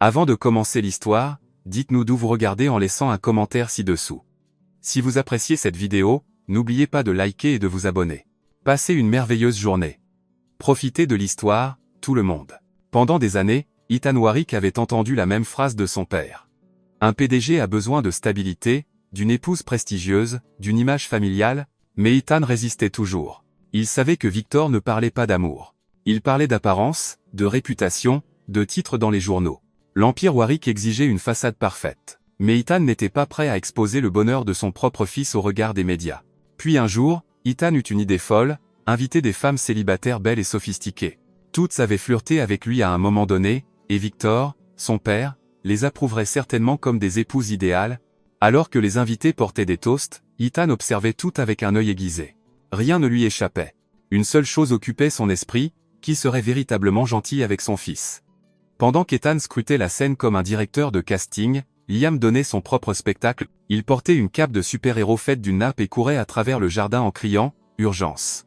Avant de commencer l'histoire, dites-nous d'où vous regardez en laissant un commentaire ci-dessous. Si vous appréciez cette vidéo, n'oubliez pas de liker et de vous abonner. Passez une merveilleuse journée. Profitez de l'histoire, tout le monde. Pendant des années, Ethan Warwick avait entendu la même phrase de son père. Un PDG a besoin de stabilité, d'une épouse prestigieuse, d'une image familiale, mais Ethan résistait toujours. Il savait que Victor ne parlait pas d'amour. Il parlait d'apparence, de réputation, de titres dans les journaux. L'Empire Warwick exigeait une façade parfaite. Mais Ethan n'était pas prêt à exposer le bonheur de son propre fils au regard des médias. Puis un jour, Ethan eut une idée folle, inviter des femmes célibataires belles et sophistiquées. Toutes avaient flirté avec lui à un moment donné, et Victor, son père, les approuverait certainement comme des épouses idéales. Alors que les invités portaient des toasts, Ethan observait tout avec un œil aiguisé. Rien ne lui échappait. Une seule chose occupait son esprit, qui serait véritablement gentil avec son fils. Pendant qu'Ethan scrutait la scène comme un directeur de casting, Liam donnait son propre spectacle. Il portait une cape de super-héros faite d'une nappe et courait à travers le jardin en criant « Urgence !»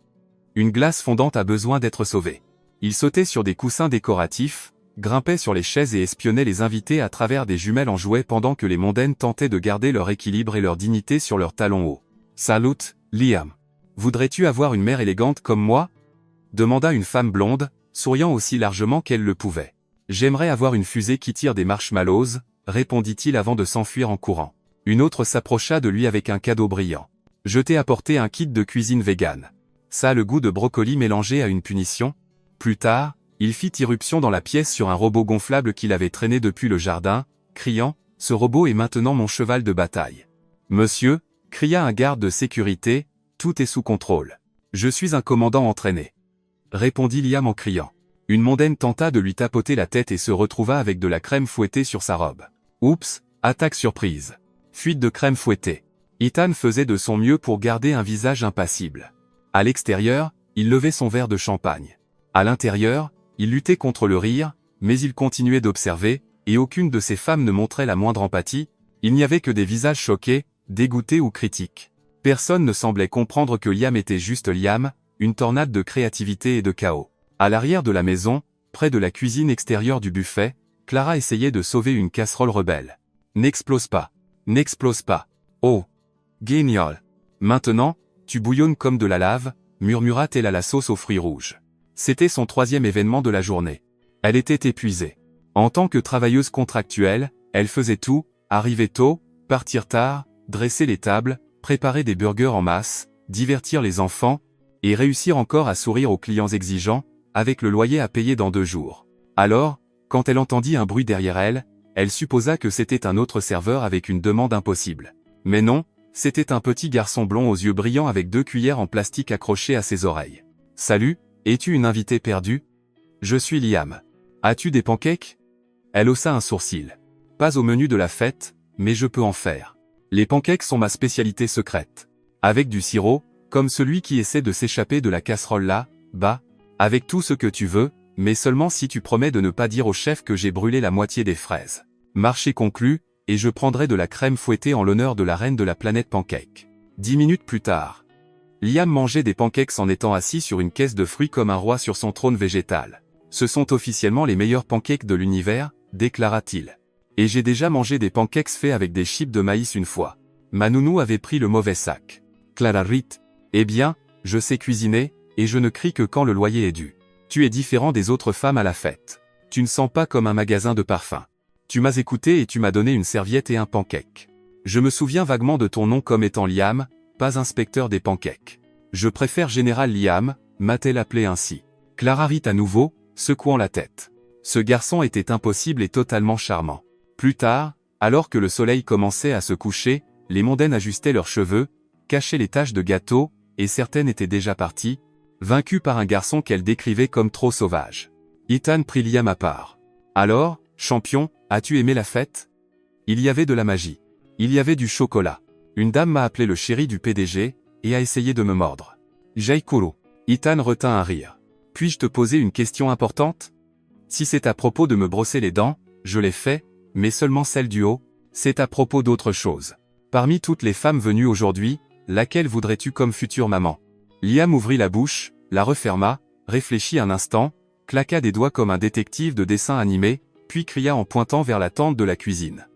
Une glace fondante a besoin d'être sauvée. Il sautait sur des coussins décoratifs, grimpait sur les chaises et espionnait les invités à travers des jumelles en jouets pendant que les mondaines tentaient de garder leur équilibre et leur dignité sur leurs talons hauts. « Salut, Liam. Voudrais-tu avoir une mère élégante comme moi ?» demanda une femme blonde, souriant aussi largement qu'elle le pouvait. « J'aimerais avoir une fusée qui tire des marshmallows », répondit-il avant de s'enfuir en courant. Une autre s'approcha de lui avec un cadeau brillant. « Je t'ai apporté un kit de cuisine végane. Ça a le goût de brocoli mélangé à une punition ?» Plus tard, il fit irruption dans la pièce sur un robot gonflable qu'il avait traîné depuis le jardin, criant « Ce robot est maintenant mon cheval de bataille. »« Monsieur » cria un garde de sécurité, « tout est sous contrôle. Je suis un commandant entraîné. » répondit Liam en criant. Une mondaine tenta de lui tapoter la tête et se retrouva avec de la crème fouettée sur sa robe. Oups, attaque surprise. Fuite de crème fouettée. Ethan faisait de son mieux pour garder un visage impassible. À l'extérieur, il levait son verre de champagne. À l'intérieur, il luttait contre le rire, mais il continuait d'observer, et aucune de ces femmes ne montrait la moindre empathie. Il n'y avait que des visages choqués, dégoûtés ou critiques. Personne ne semblait comprendre que Liam était juste Liam, une tornade de créativité et de chaos. À l'arrière de la maison, près de la cuisine extérieure du buffet, Clara essayait de sauver une casserole rebelle. « N'explose pas. N'explose pas. Oh. Génial. Maintenant, tu bouillonnes comme de la lave, » murmura-t-elle à la sauce aux fruits rouges. C'était son troisième événement de la journée. Elle était épuisée. En tant que travailleuse contractuelle, elle faisait tout, arriver tôt, partir tard, dresser les tables, préparer des burgers en masse, divertir les enfants, et réussir encore à sourire aux clients exigeants, avec le loyer à payer dans 2 jours. Alors, quand elle entendit un bruit derrière elle, elle supposa que c'était un autre serveur avec une demande impossible. Mais non, c'était un petit garçon blond aux yeux brillants avec 2 cuillères en plastique accrochées à ses oreilles. « Salut, es-tu une invitée perdue ? Je suis Liam. As-tu des pancakes ?» Elle haussa un sourcil. « Pas au menu de la fête, mais je peux en faire. Les pancakes sont ma spécialité secrète. Avec du sirop, comme celui qui essaie de s'échapper de la casserole là, bah, avec tout ce que tu veux, mais seulement si tu promets de ne pas dire au chef que j'ai brûlé la moitié des fraises. Marché conclu, et je prendrai de la crème fouettée en l'honneur de la reine de la planète pancake. » 10 minutes plus tard. Liam mangeait des pancakes en étant assis sur une caisse de fruits comme un roi sur son trône végétal. « Ce sont officiellement les meilleurs pancakes de l'univers, » déclara-t-il. « Et j'ai déjà mangé des pancakes faits avec des chips de maïs une fois. Ma nounou avait pris le mauvais sac. » Clara rit. « Eh bien, je sais cuisiner, et je ne crie que quand le loyer est dû. Tu es différent des autres femmes à la fête. Tu ne sens pas comme un magasin de parfums. Tu m'as écouté et tu m'as donné une serviette et un pancake. Je me souviens vaguement de ton nom comme étant Liam, pas inspecteur des pancakes. Je préfère Général Liam, m'a-t-elle appelé ainsi. » Clara rit à nouveau, secouant la tête. Ce garçon était impossible et totalement charmant. Plus tard, alors que le soleil commençait à se coucher, les mondaines ajustaient leurs cheveux, cachaient les taches de gâteau, et certaines étaient déjà parties, vaincues par un garçon qu'elle décrivait comme trop sauvage. Ethan prit Liam à part. « Alors, champion, as-tu aimé la fête ? Il y avait de la magie. Il y avait du chocolat. Une dame m'a appelé le chéri du PDG, et a essayé de me mordre. Jaikuro. » Ethan retint un rire. « Puis-je te poser une question importante ? Si c'est à propos de me brosser les dents, je l'ai fait, mais seulement celle du haut. C'est à propos d'autre chose. Parmi toutes les femmes venues aujourd'hui, laquelle voudrais-tu comme future maman ? » Liam ouvrit la bouche, la referma, réfléchit un instant, claqua des doigts comme un détective de dessin animé, puis cria en pointant vers la tente de la cuisine.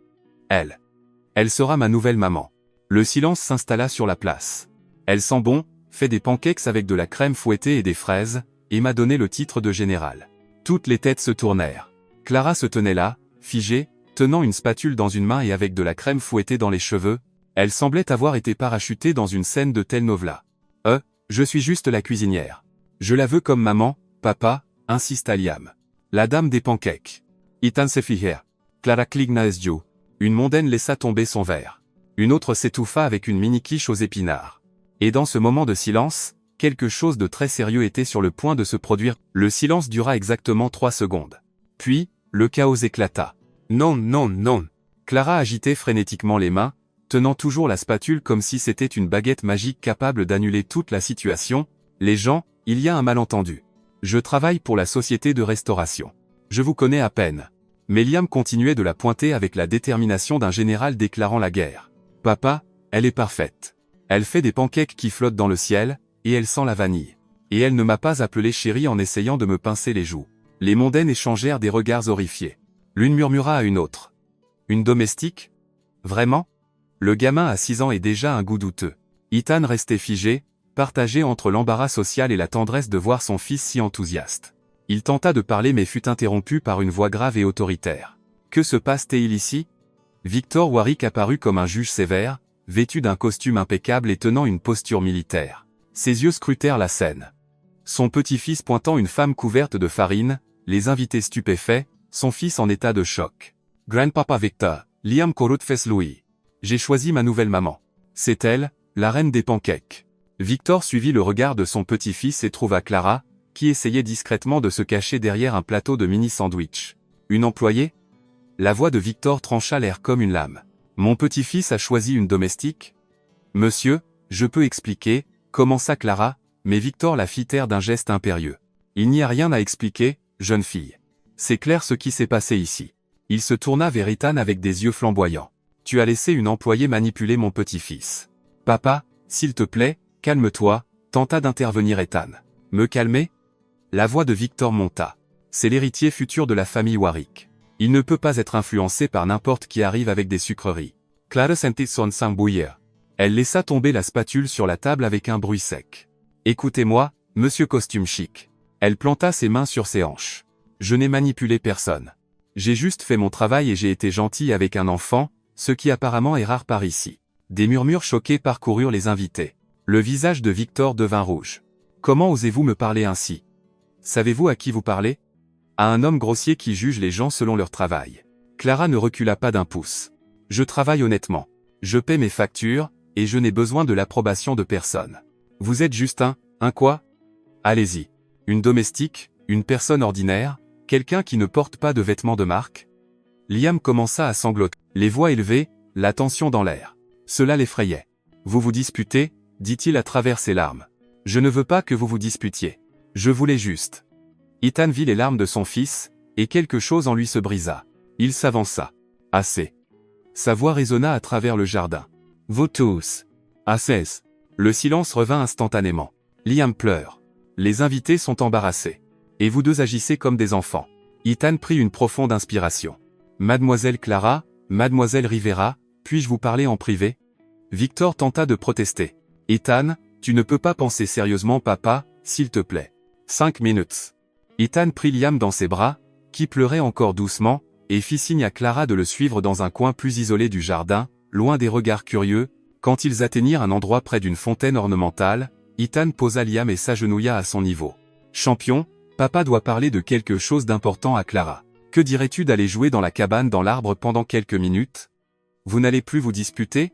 Elle sera ma nouvelle maman. Le silence s'installa sur la place. Elle sent bon, fait des pancakes avec de la crème fouettée et des fraises, et m'a donné le titre de général. Toutes les têtes se tournèrent. Clara se tenait là, figée, tenant une spatule dans une main et avec de la crème fouettée dans les cheveux. Elle semblait avoir été parachutée dans une scène de telenovela. Je suis juste la cuisinière. Je la veux comme maman, papa, insista Liam. La dame des pancakes. Ethan se fit here. Clara Clignaes Joe. Une mondaine laissa tomber son verre. Une autre s'étouffa avec une mini-quiche aux épinards. Et dans ce moment de silence, quelque chose de très sérieux était sur le point de se produire. Le silence dura exactement 3 secondes. Puis, le chaos éclata. Non, non, non. Clara agitait frénétiquement les mains, tenant toujours la spatule comme si c'était une baguette magique capable d'annuler toute la situation. Les gens, il y a un malentendu. Je travaille pour la société de restauration. Je vous connais à peine. Mais Liam continuait de la pointer avec la détermination d'un général déclarant la guerre. Papa, elle est parfaite. Elle fait des pancakes qui flottent dans le ciel, et elle sent la vanille. Et elle ne m'a pas appelé chérie en essayant de me pincer les joues. Les mondaines échangèrent des regards horrifiés. L'une murmura à une autre. Une domestique? Vraiment? Le gamin à 6 ans est déjà un goût douteux. Ethan restait figé, partagé entre l'embarras social et la tendresse de voir son fils si enthousiaste. Il tenta de parler mais fut interrompu par une voix grave et autoritaire. Que se passe-t-il ici? Victor Warwick apparut comme un juge sévère, vêtu d'un costume impeccable et tenant une posture militaire. Ses yeux scrutèrent la scène. Son petit-fils pointant une femme couverte de farine, les invités stupéfaits, son fils en état de choc. Grandpapa Victor, Liam Corrutfes Louis. J'ai choisi ma nouvelle maman. C'est elle, la reine des pancakes. Victor suivit le regard de son petit-fils et trouva Clara, qui essayait discrètement de se cacher derrière un plateau de mini-sandwich. Une employée? La voix de Victor trancha l'air comme une lame. Mon petit-fils a choisi une domestique? Monsieur, je peux expliquer, commença Clara, mais Victor la fit taire d'un geste impérieux. Il n'y a rien à expliquer, jeune fille. C'est clair ce qui s'est passé ici. Il se tourna vers Ethan avec des yeux flamboyants. Tu as laissé une employée manipuler mon petit-fils. Papa, s'il te plaît, calme-toi, tenta d'intervenir Ethan. Me calmer? La voix de Victor monta. C'est l'héritier futur de la famille Warwick. Il ne peut pas être influencé par n'importe qui arrive avec des sucreries. Clara sentit son sang bouillir. Elle laissa tomber la spatule sur la table avec un bruit sec. Écoutez-moi, monsieur costume chic. Elle planta ses mains sur ses hanches. Je n'ai manipulé personne. J'ai juste fait mon travail et j'ai été gentil avec un enfant, ce qui apparemment est rare par ici. Des murmures choqués parcoururent les invités. Le visage de Victor devint rouge. Comment osez-vous me parler ainsi? Savez-vous à qui vous parlez? À un homme grossier qui juge les gens selon leur travail. Clara ne recula pas d'un pouce. Je travaille honnêtement. Je paie mes factures, et je n'ai besoin de l'approbation de personne. Vous êtes juste un quoi? Allez-y. Une domestique, une personne ordinaire, quelqu'un qui ne porte pas de vêtements de marque? Liam commença à sangloter. Les voix élevées, la tension dans l'air. Cela l'effrayait. Vous vous disputez, dit-il à travers ses larmes. Je ne veux pas que vous vous disputiez. Je voulais juste. Ethan vit les larmes de son fils, et quelque chose en lui se brisa. Il s'avança. Assez. Sa voix résonna à travers le jardin. Vous tous. Assez. Le silence revint instantanément. Liam pleure. Les invités sont embarrassés. Et vous deux agissez comme des enfants. Ethan prit une profonde inspiration. Mademoiselle Clara, Mademoiselle Rivera, puis-je vous parler en privé? Victor tenta de protester. Ethan, tu ne peux pas penser sérieusement papa, s'il te plaît. 5 minutes. Ethan prit Liam dans ses bras, qui pleurait encore doucement, et fit signe à Clara de le suivre dans un coin plus isolé du jardin, loin des regards curieux. Quand ils atteignirent un endroit près d'une fontaine ornementale, Ethan posa Liam et s'agenouilla à son niveau. Champion, papa doit parler de quelque chose d'important à Clara. Que dirais-tu d'aller jouer dans la cabane dans l'arbre pendant quelques minutes? Vous n'allez plus vous disputer?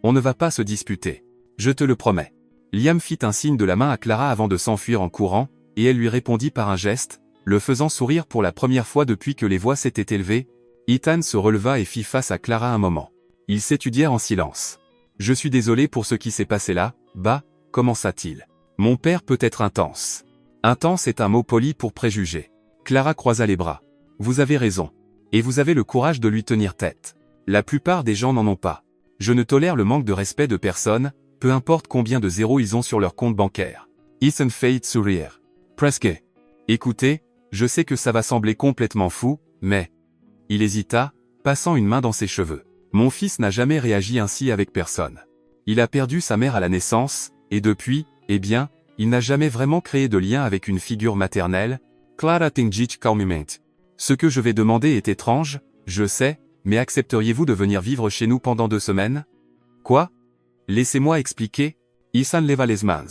On ne va pas se disputer. Je te le promets. Liam fit un signe de la main à Clara avant de s'enfuir en courant, et elle lui répondit par un geste, le faisant sourire pour la première fois depuis que les voix s'étaient élevées. Ethan se releva et fit face à Clara un moment. Ils s'étudièrent en silence. Je suis désolé pour ce qui s'est passé là, bah, commença-t-il. Mon père peut être intense. Intense est un mot poli pour préjuger. Clara croisa les bras. Vous avez raison. Et vous avez le courage de lui tenir tête. La plupart des gens n'en ont pas. Je ne tolère le manque de respect de personne, peu importe combien de zéros ils ont sur leur compte bancaire. Ethan fait sourire. Presque. Écoutez, je sais que ça va sembler complètement fou, mais Il hésita, passant une main dans ses cheveux. Mon fils n'a jamais réagi ainsi avec personne. Il a perdu sa mère à la naissance, et depuis, eh bien, il n'a jamais vraiment créé de lien avec une figure maternelle. Clara Tingic calmement. Ce que je vais demander est étrange, je sais, mais accepteriez-vous de venir vivre chez nous pendant 2 semaines? Quoi? Laissez-moi expliquer. Isan leva les mains.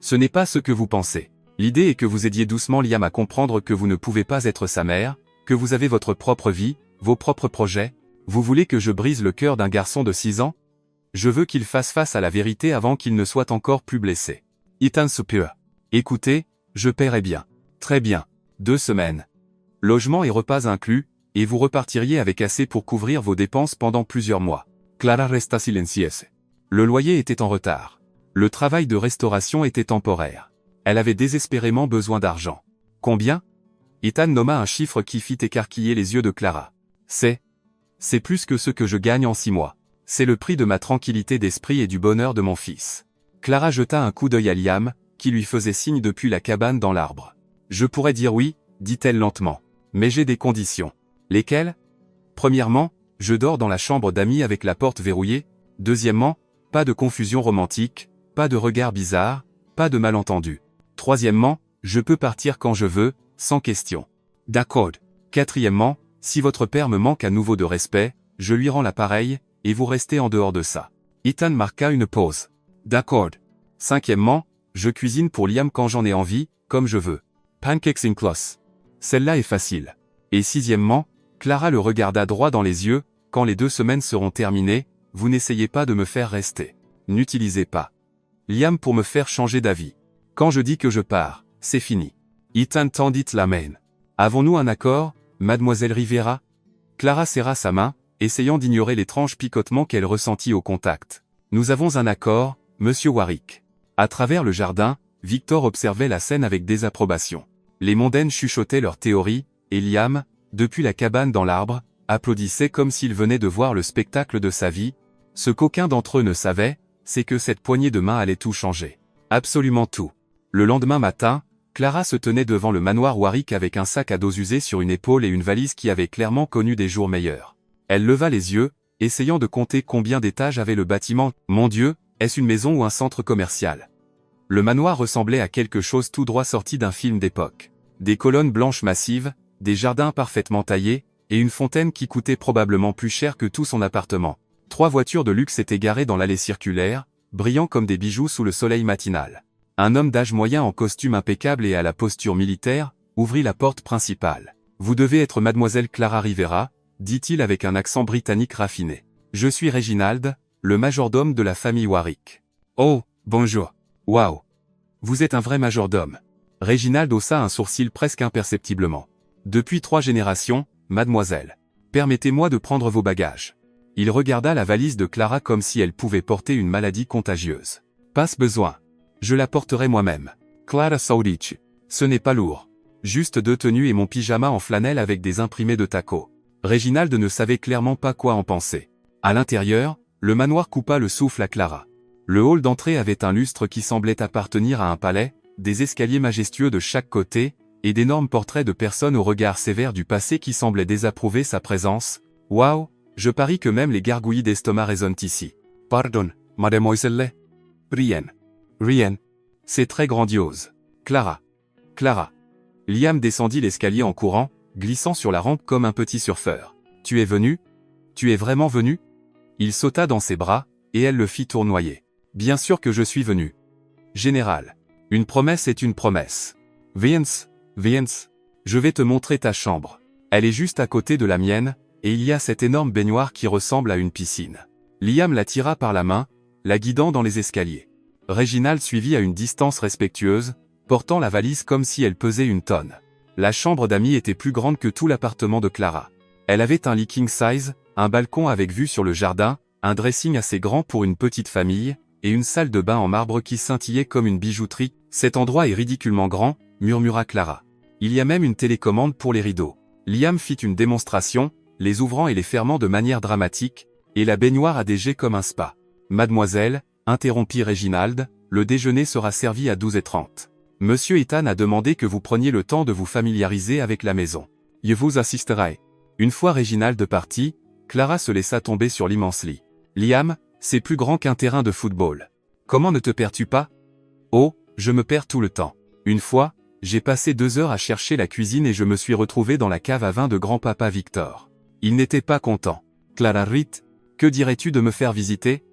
Ce n'est pas ce que vous pensez. L'idée est que vous aidiez doucement Liam à comprendre que vous ne pouvez pas être sa mère, que vous avez votre propre vie, vos propres projets. Vous voulez que je brise le cœur d'un garçon de 6 ans? Je veux qu'il fasse face à la vérité avant qu'il ne soit encore plus blessé. Ethan Superior. Écoutez, je paierai bien. Très bien. 2 semaines. Logement et repas inclus, et vous repartiriez avec assez pour couvrir vos dépenses pendant plusieurs mois. Clara resta silencieuse. Le loyer était en retard. Le travail de restauration était temporaire. Elle avait désespérément besoin d'argent. Combien? Ethan nomma un chiffre qui fit écarquiller les yeux de Clara. C'est plus que ce que je gagne en 6 mois. C'est le prix de ma tranquillité d'esprit et du bonheur de mon fils. Clara jeta un coup d'œil à Liam, qui lui faisait signe depuis la cabane dans l'arbre. Je pourrais dire oui, dit-elle lentement. Mais j'ai des conditions. Lesquelles? Premièrement, je dors dans la chambre d'amis avec la porte verrouillée. Deuxièmement, pas de confusion romantique, pas de regard bizarre, pas de malentendu. Troisièmement, je peux partir quand je veux, sans question. D'accord. Quatrièmement, si votre père me manque à nouveau de respect, je lui rends l'appareil, et vous restez en dehors de ça. Ethan marqua une pause. D'accord. Cinquièmement, je cuisine pour Liam quand j'en ai envie, comme je veux. Pancakes in cloth. Celle-là est facile. Et sixièmement, Clara le regarda droit dans les yeux, quand les 2 semaines seront terminées, vous n'essayez pas de me faire rester. N'utilisez pas Liam pour me faire changer d'avis. Quand je dis que je pars, c'est fini. Ethan tendit la main. Avons-nous un accord, mademoiselle Rivera? Clara serra sa main, essayant d'ignorer l'étrange picotement qu'elle ressentit au contact. Nous avons un accord, monsieur Warwick. À travers le jardin, Victor observait la scène avec désapprobation. Les mondaines chuchotaient leurs théories, et Liam, depuis la cabane dans l'arbre, applaudissait comme s'il venait de voir le spectacle de sa vie. Ce qu'aucun d'entre eux ne savait, c'est que cette poignée de main allait tout changer. Absolument tout. Le lendemain matin, Clara se tenait devant le manoir Warwick avec un sac à dos usé sur une épaule et une valise qui avait clairement connu des jours meilleurs. Elle leva les yeux, essayant de compter combien d'étages avait le bâtiment. Mon Dieu, est-ce une maison ou un centre commercial? Le manoir ressemblait à quelque chose tout droit sorti d'un film d'époque. Des colonnes blanches massives, des jardins parfaitement taillés, et une fontaine qui coûtait probablement plus cher que tout son appartement. 3 voitures de luxe étaient garées dans l'allée circulaire, brillant comme des bijoux sous le soleil matinal. Un homme d'âge moyen en costume impeccable et à la posture militaire, ouvrit la porte principale. Vous devez être mademoiselle Clara Rivera, dit-il avec un accent britannique raffiné. Je suis Reginald, le majordome de la famille Warwick. Oh, bonjour. Waouh. Vous êtes un vrai majordome. Reginald haussa un sourcil presque imperceptiblement. Depuis 3 générations, mademoiselle. Permettez-moi de prendre vos bagages. Il regarda la valise de Clara comme si elle pouvait porter une maladie contagieuse. Pas besoin. Je la porterai moi-même. Clara Saudich. Ce n'est pas lourd. Juste 2 tenues et mon pyjama en flanelle avec des imprimés de taco. Reginald ne savait clairement pas quoi en penser. À l'intérieur, le manoir coupa le souffle à Clara. Le hall d'entrée avait un lustre qui semblait appartenir à un palais, des escaliers majestueux de chaque côté, et d'énormes portraits de personnes au regard sévère du passé qui semblaient désapprouver sa présence. Waouh, je parie que même les gargouillis d'estomac résonnent ici. Pardon, mademoiselle. Rien. C'est très grandiose. Clara. Liam descendit l'escalier en courant, glissant sur la rampe comme un petit surfeur. Tu es venu? Tu es vraiment venu? Il sauta dans ses bras, et elle le fit tournoyer. Bien sûr que je suis venu. Général. Une promesse est une promesse. Vince, je vais te montrer ta chambre. Elle est juste à côté de la mienne, et il y a cette énorme baignoire qui ressemble à une piscine. Liam la tira par la main, la guidant dans les escaliers. Reginald suivit à une distance respectueuse, portant la valise comme si elle pesait 1 tonne. La chambre d'amis était plus grande que tout l'appartement de Clara. Elle avait un lit king size, un balcon avec vue sur le jardin, un dressing assez grand pour une petite famille, et une salle de bain en marbre qui scintillait comme une bijouterie. Cet endroit est ridiculement grand, murmura Clara. Il y a même une télécommande pour les rideaux. Liam fit une démonstration, les ouvrant et les fermant de manière dramatique, et la baignoire a des jets comme un spa. Mademoiselle, interrompit Reginald, le déjeuner sera servi à 12h30. Monsieur Ethan a demandé que vous preniez le temps de vous familiariser avec la maison. Je vous assisterai. Une fois Réginald parti, Clara se laissa tomber sur l'immense lit. Liam, c'est plus grand qu'un terrain de football. Comment ne te perds-tu pas? Oh, je me perds tout le temps. Une fois, j'ai passé 2 heures à chercher la cuisine et je me suis retrouvé dans la cave à vin de grand-papa Victor. Il n'était pas content. Clara Rhett, que dirais-tu de me faire visiter?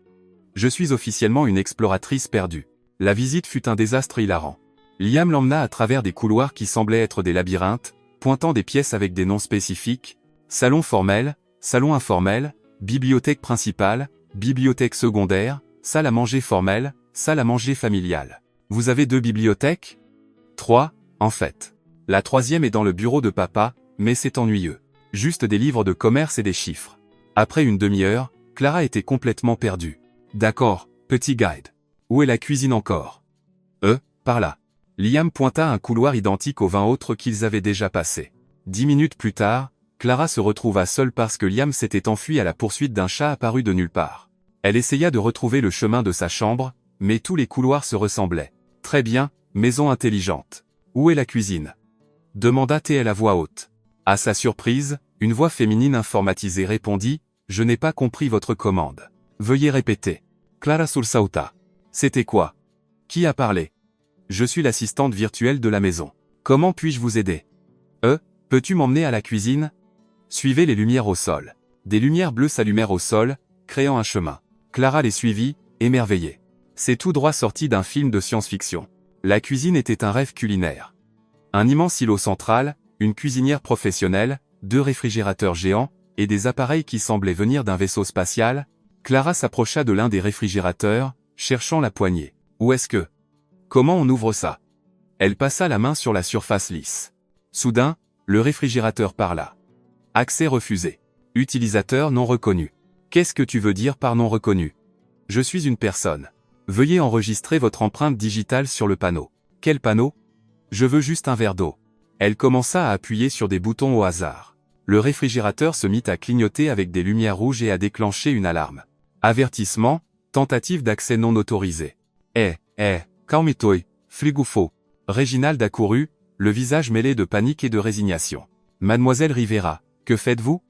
Je suis officiellement une exploratrice perdue. La visite fut un désastre hilarant. Liam l'emmena à travers des couloirs qui semblaient être des labyrinthes, pointant des pièces avec des noms spécifiques, salon formel, salon informel, bibliothèque principale, bibliothèque secondaire, salle à manger formelle, salle à manger familiale. Vous avez 2 bibliothèques? 3, en fait. La 3e est dans le bureau de papa, mais c'est ennuyeux. Juste des livres de commerce et des chiffres. Après une demi-heure, Clara était complètement perdue. D'accord, petit guide. Où est la cuisine encore? Par là. Liam pointa un couloir identique aux 20 autres qu'ils avaient déjà passés. 10 minutes plus tard, Clara se retrouva seule parce que Liam s'était enfui à la poursuite d'un chat apparu de nulle part. Elle essaya de retrouver le chemin de sa chambre, mais tous les couloirs se ressemblaient. Très bien, maison intelligente. Où est la cuisine? Demanda-t-elle à voix haute. À sa surprise, une voix féminine informatisée répondit, je n'ai pas compris votre commande. Veuillez répéter. Clara Sulsauta. C'était quoi? Qui a parlé? Je suis l'assistante virtuelle de la maison. Comment puis-je vous aider? Peux-tu m'emmener à la cuisine? Suivez les lumières au sol. Des lumières bleues s'allumèrent au sol, créant un chemin. Clara les suivit, émerveillée. C'est tout droit sorti d'un film de science-fiction. La cuisine était un rêve culinaire. Un immense îlot central, une cuisinière professionnelle, 2 réfrigérateurs géants, et des appareils qui semblaient venir d'un vaisseau spatial. Clara s'approcha de l'un des réfrigérateurs, cherchant la poignée. Où est-ce que? Comment on ouvre ça? Elle passa la main sur la surface lisse. Soudain, le réfrigérateur parla. Accès refusé. Utilisateur non reconnu. Qu'est-ce que tu veux dire par non reconnu? Je suis une personne. Veuillez enregistrer votre empreinte digitale sur le panneau. Quel panneau? Je veux juste un verre d'eau. Elle commença à appuyer sur des boutons au hasard. Le réfrigérateur se mit à clignoter avec des lumières rouges et à déclencher une alarme. Avertissement, tentative d'accès non autorisé. Calme-toi, frigoufo. Réginald accourut, le visage mêlé de panique et de résignation. Mademoiselle Rivera, que faites-vous?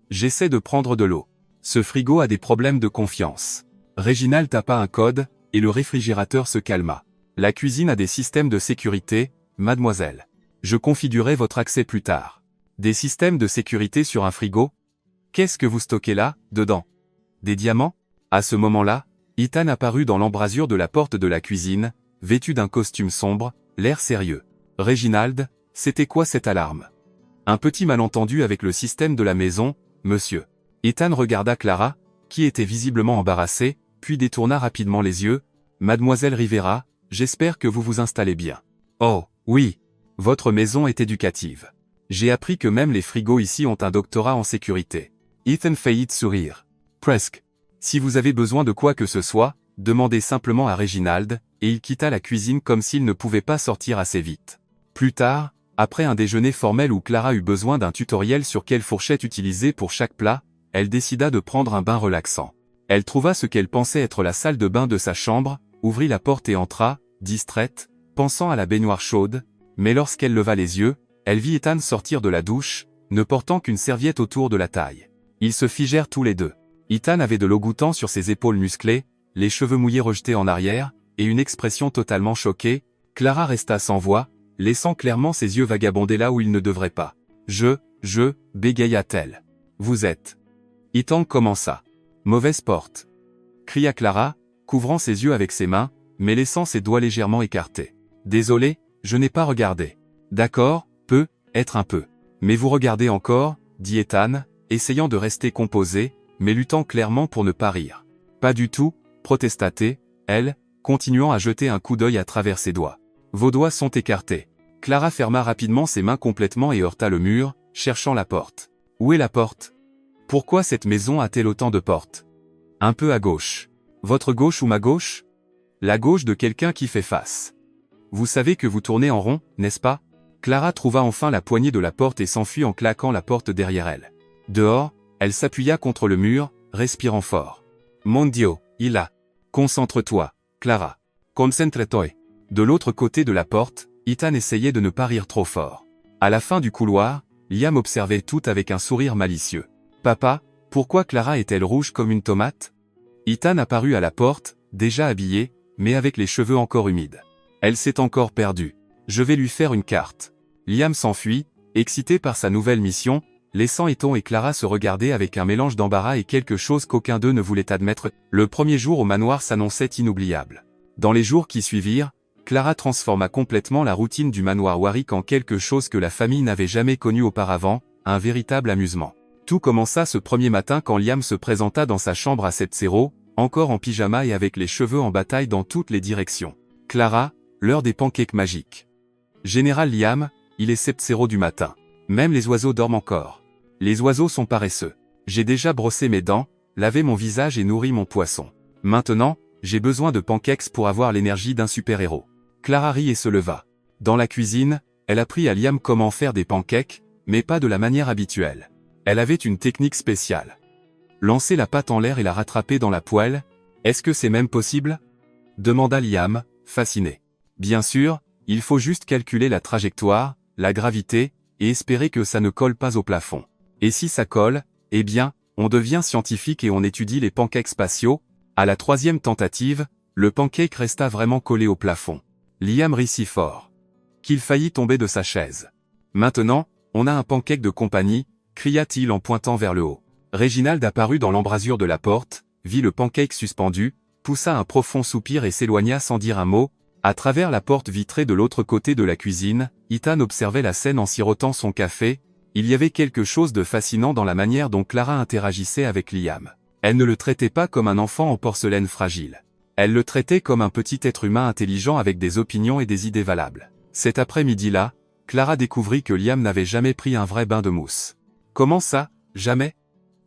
J'essaie de prendre de l'eau. Ce frigo a des problèmes de confiance. Réginald tapa un code, et le réfrigérateur se calma. La cuisine a des systèmes de sécurité, mademoiselle. Je configurerai votre accès plus tard. Des systèmes de sécurité sur un frigo? Qu'est-ce que vous stockez là, dedans? Des diamants? À ce moment-là, Ethan apparut dans l'embrasure de la porte de la cuisine, vêtu d'un costume sombre, l'air sérieux. Réginald, c'était quoi cette alarme? Un petit malentendu avec le système de la maison, monsieur. Ethan regarda Clara, qui était visiblement embarrassée, puis détourna rapidement les yeux. Mademoiselle Rivera, j'espère que vous vous installez bien. Oh, oui. Votre maison est éducative. J'ai appris que même les frigos ici ont un doctorat en sécurité. Ethan faillit sourire. Presque. Si vous avez besoin de quoi que ce soit, demandez simplement à Réginald, et il quitta la cuisine comme s'il ne pouvait pas sortir assez vite. Plus tard, après un déjeuner formel où Clara eut besoin d'un tutoriel sur quelle fourchette utiliser pour chaque plat, elle décida de prendre un bain relaxant. Elle trouva ce qu'elle pensait être la salle de bain de sa chambre, ouvrit la porte et entra, distraite, pensant à la baignoire chaude, mais lorsqu'elle leva les yeux, elle vit Ethan sortir de la douche, ne portant qu'une serviette autour de la taille. Ils se figèrent tous les deux. Ethan avait de l'eau goûtant sur ses épaules musclées, les cheveux mouillés rejetés en arrière, et une expression totalement choquée. Clara resta sans voix, laissant clairement ses yeux vagabonder là où ils ne devraient pas. Bégaya-t-elle. Vous êtes. Ethan commença. Mauvaise porte. Cria Clara, couvrant ses yeux avec ses mains, mais laissant ses doigts légèrement écartés. Désolé, je n'ai pas regardé. D'accord, peut être un peu. Mais vous regardez encore, dit Ethan, essayant de rester composé, mais luttant clairement pour ne pas rire. Pas du tout, protesta-t-elle, continuant à jeter un coup d'œil à travers ses doigts. Vos doigts sont écartés. Clara ferma rapidement ses mains complètement et heurta le mur, cherchant la porte. Où est la porte? Pourquoi cette maison a-t-elle autant de portes? Un peu à gauche. Votre gauche ou ma gauche? La gauche de quelqu'un qui fait face. Vous savez que vous tournez en rond, n'est-ce pas? Clara trouva enfin la poignée de la porte et s'enfuit en claquant la porte derrière elle. Dehors, elle s'appuya contre le mur, respirant fort. Mon Dieu, il a. Concentre-toi, Clara. Concentre-toi. De l'autre côté de la porte, Ethan essayait de ne pas rire trop fort. À la fin du couloir, Liam observait tout avec un sourire malicieux. Papa, pourquoi Clara est-elle rouge comme une tomate? Ethan apparut à la porte, déjà habillé, mais avec les cheveux encore humides. Elle s'est encore perdue. Je vais lui faire une carte. Liam s'enfuit, excité par sa nouvelle mission, laissant Ethan et Clara se regarder avec un mélange d'embarras et quelque chose qu'aucun d'eux ne voulait admettre. Le premier jour au manoir s'annonçait inoubliable. Dans les jours qui suivirent, Clara transforma complètement la routine du manoir Warwick en quelque chose que la famille n'avait jamais connu auparavant, un véritable amusement. Tout commença ce premier matin quand Liam se présenta dans sa chambre à 7:00, encore en pyjama et avec les cheveux en bataille dans toutes les directions. Clara, l'heure des pancakes magiques. Général Liam, il est 7:00 du matin. Même les oiseaux dorment encore. Les oiseaux sont paresseux. J'ai déjà brossé mes dents, lavé mon visage et nourri mon poisson. Maintenant, j'ai besoin de pancakes pour avoir l'énergie d'un super-héros. Clara rit et se leva. Dans la cuisine, elle apprit à Liam comment faire des pancakes, mais pas de la manière habituelle. Elle avait une technique spéciale. Lancer la pâte en l'air et la rattraper dans la poêle, est-ce que c'est même possible? Demanda Liam, fasciné. Bien sûr, il faut juste calculer la trajectoire, la gravité, et espérer que ça ne colle pas au plafond. Et si ça colle, eh bien, on devient scientifique et on étudie les pancakes spatiaux. À la 3e tentative, le pancake resta vraiment collé au plafond. Liam rit si fort qu'il faillit tomber de sa chaise. Maintenant, on a un pancake de compagnie, cria-t-il en pointant vers le haut. Reginald apparut dans l'embrasure de la porte, vit le pancake suspendu, poussa un profond soupir et s'éloigna sans dire un mot. À travers la porte vitrée de l'autre côté de la cuisine, Ethan observait la scène en sirotant son café. Il y avait quelque chose de fascinant dans la manière dont Clara interagissait avec Liam. Elle ne le traitait pas comme un enfant en porcelaine fragile. Elle le traitait comme un petit être humain intelligent avec des opinions et des idées valables. Cet après-midi-là, Clara découvrit que Liam n'avait jamais pris un vrai bain de mousse. « Comment ça, jamais ?»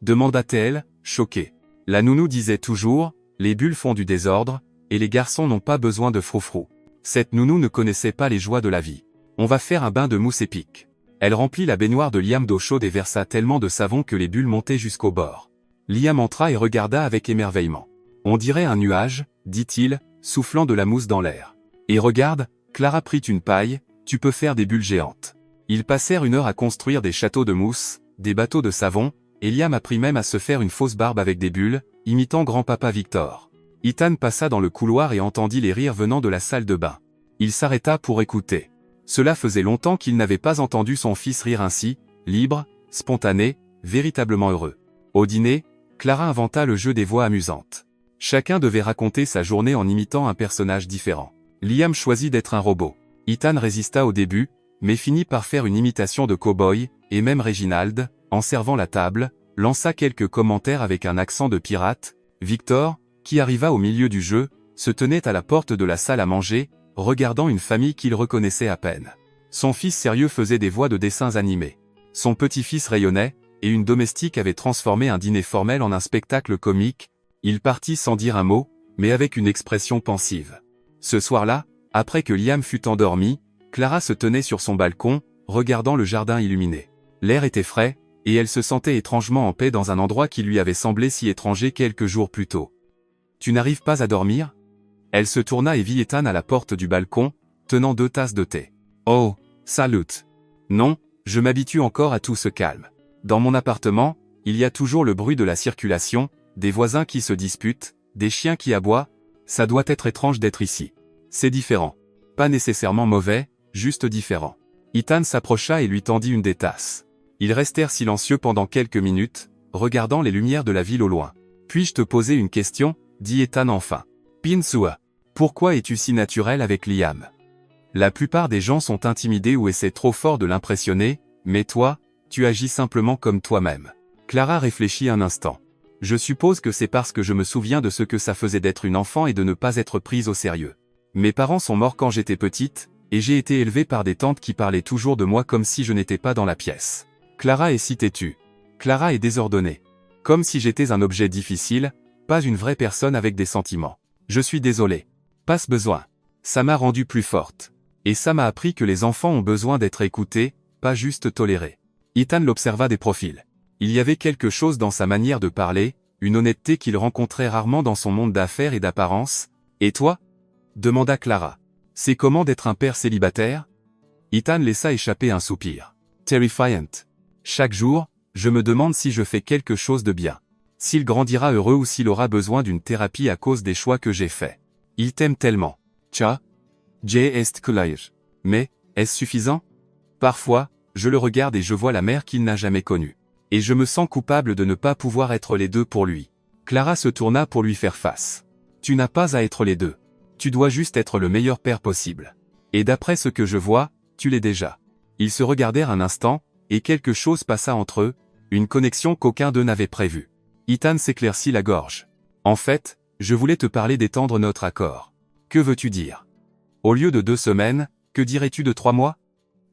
demanda-t-elle, choquée. La nounou disait toujours, « Les bulles font du désordre, et les garçons n'ont pas besoin de froufrou. » Cette nounou ne connaissait pas les joies de la vie. « On va faire un bain de mousse épique. » Elle remplit la baignoire de Liam d'eau chaude et versa tellement de savon que les bulles montaient jusqu'au bord. Liam entra et regarda avec émerveillement. « On dirait un nuage, » dit-il, soufflant de la mousse dans l'air. « Et regarde, Clara prit une paille, tu peux faire des bulles géantes. » Ils passèrent 1 heure à construire des châteaux de mousse, des bateaux de savon, et Liam apprit même à se faire une fausse barbe avec des bulles, imitant grand-papa Victor. Ethan passa dans le couloir et entendit les rires venant de la salle de bain. Il s'arrêta pour écouter. Cela faisait longtemps qu'il n'avait pas entendu son fils rire ainsi, libre, spontané, véritablement heureux. Au dîner, Clara inventa le jeu des voix amusantes. Chacun devait raconter sa journée en imitant un personnage différent. Liam choisit d'être un robot. Ethan résista au début, mais finit par faire une imitation de cow-boy, et même Reginald, en servant la table, lança quelques commentaires avec un accent de pirate. Victor, qui arriva au milieu du jeu, se tenait à la porte de la salle à manger, regardant une famille qu'il reconnaissait à peine. Son fils sérieux faisait des voix de dessins animés. Son petit-fils rayonnait, et une domestique avait transformé un dîner formel en un spectacle comique. Il partit sans dire un mot, mais avec une expression pensive. Ce soir-là, après que Liam fut endormi, Clara se tenait sur son balcon, regardant le jardin illuminé. L'air était frais, et elle se sentait étrangement en paix dans un endroit qui lui avait semblé si étranger quelques jours plus tôt. « Tu n'arrives pas à dormir ?» Elle se tourna et vit Ethan à la porte du balcon, tenant 2 tasses de thé. « Oh, salut !»« Non, je m'habitue encore à tout ce calme. Dans mon appartement, il y a toujours le bruit de la circulation, des voisins qui se disputent, des chiens qui aboient. Ça doit être étrange d'être ici. C'est différent. Pas nécessairement mauvais, juste différent. » Ethan s'approcha et lui tendit une des tasses. Ils restèrent silencieux pendant quelques minutes, regardant les lumières de la ville au loin. « Puis-je te poser une question ?» dit Ethan enfin. « Pinsua, pourquoi es-tu si naturel avec Liam? La plupart des gens sont intimidés ou essaient trop fort de l'impressionner, mais toi, tu agis simplement comme toi-même. » Clara réfléchit un instant. « Je suppose que c'est parce que je me souviens de ce que ça faisait d'être une enfant et de ne pas être prise au sérieux. Mes parents sont morts quand j'étais petite, et j'ai été élevée par des tantes qui parlaient toujours de moi comme si je n'étais pas dans la pièce. Clara est si têtue. Clara est désordonnée. Comme si j'étais un objet difficile, pas une vraie personne avec des sentiments. Je suis désolé. Pas ce besoin. Ça m'a rendue plus forte. Et ça m'a appris que les enfants ont besoin d'être écoutés, pas juste tolérés. » Ethan l'observa des profils. Il y avait quelque chose dans sa manière de parler, une honnêteté qu'il rencontrait rarement dans son monde d'affaires et d'apparence. « Et toi ?» demanda Clara. « C'est comment d'être un père célibataire ?» Ethan laissa échapper un soupir. « Terrifiant. Chaque jour, je me demande si je fais quelque chose de bien. S'il grandira heureux ou s'il aura besoin d'une thérapie à cause des choix que j'ai faits. Il t'aime tellement. Tja. Est clair. Mais, est-ce suffisant? Parfois, je le regarde et je vois la mère qu'il n'a jamais connue. Et je me sens coupable de ne pas pouvoir être les deux pour lui. Clara se tourna pour lui faire face. Tu n'as pas à être les deux. Tu dois juste être le meilleur père possible. Et d'après ce que je vois, tu l'es déjà. Ils se regardèrent un instant, et quelque chose passa entre eux, une connexion qu'aucun d'eux n'avait prévue. Ethan s'éclaircit la gorge. En fait, je voulais te parler d'étendre notre accord. Que veux-tu dire? Au lieu de 2 semaines, que dirais-tu de 3 mois?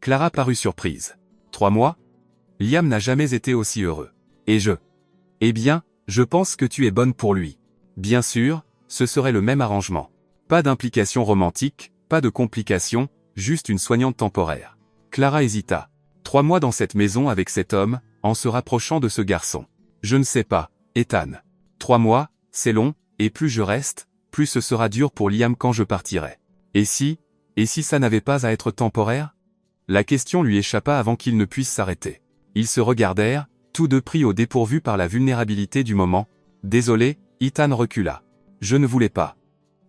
Clara parut surprise. 3 mois? Liam n'a jamais été aussi heureux. Et je? Eh bien, je pense que tu es bonne pour lui. Bien sûr, ce serait le même arrangement. Pas d'implication romantique, pas de complications, juste une soignante temporaire. Clara hésita. 3 mois dans cette maison avec cet homme, en se rapprochant de ce garçon. Je ne sais pas, Ethan. 3 mois, c'est long, et plus je reste, plus ce sera dur pour Liam quand je partirai. Et si ça n'avait pas à être temporaire? La question lui échappa avant qu'il ne puisse s'arrêter. Ils se regardèrent, tous deux pris au dépourvu par la vulnérabilité du moment. Désolé, Ethan recula. Je ne voulais pas.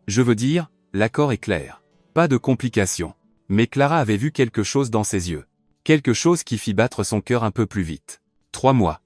Je veux dire, l'accord est clair. Pas de complications. Mais Clara avait vu quelque chose dans ses yeux. Quelque chose qui fit battre son cœur un peu plus vite. 3 mois.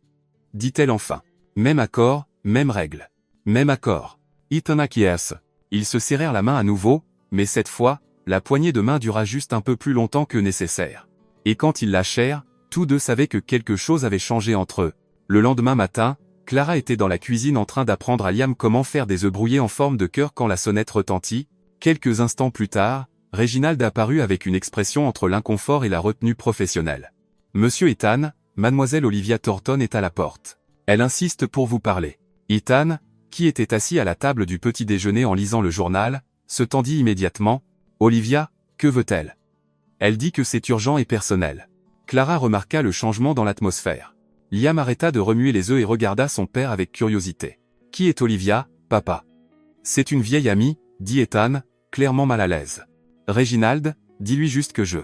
Dit-elle enfin. Même accord, même règle. Même accord. Ethan acquiesce. Ils se serrèrent la main à nouveau, mais cette fois, la poignée de main dura juste un peu plus longtemps que nécessaire. Et quand ils lâchèrent, tous deux savaient que quelque chose avait changé entre eux. Le lendemain matin, Clara était dans la cuisine en train d'apprendre à Liam comment faire des œufs brouillés en forme de cœur quand la sonnette retentit. Quelques instants plus tard, Reginald apparut avec une expression entre l'inconfort et la retenue professionnelle. Monsieur Ethan, mademoiselle Olivia Thornton est à la porte. Elle insiste pour vous parler. Ethan, qui était assis à la table du petit déjeuner en lisant le journal, se tendit immédiatement. Olivia, que veut-elle? Elle dit que c'est urgent et personnel. Clara remarqua le changement dans l'atmosphère. Liam arrêta de remuer les œufs et regarda son père avec curiosité. Qui est Olivia, papa? C'est une vieille amie, dit Ethan, clairement mal à l'aise. Reginald, dis-lui juste que je.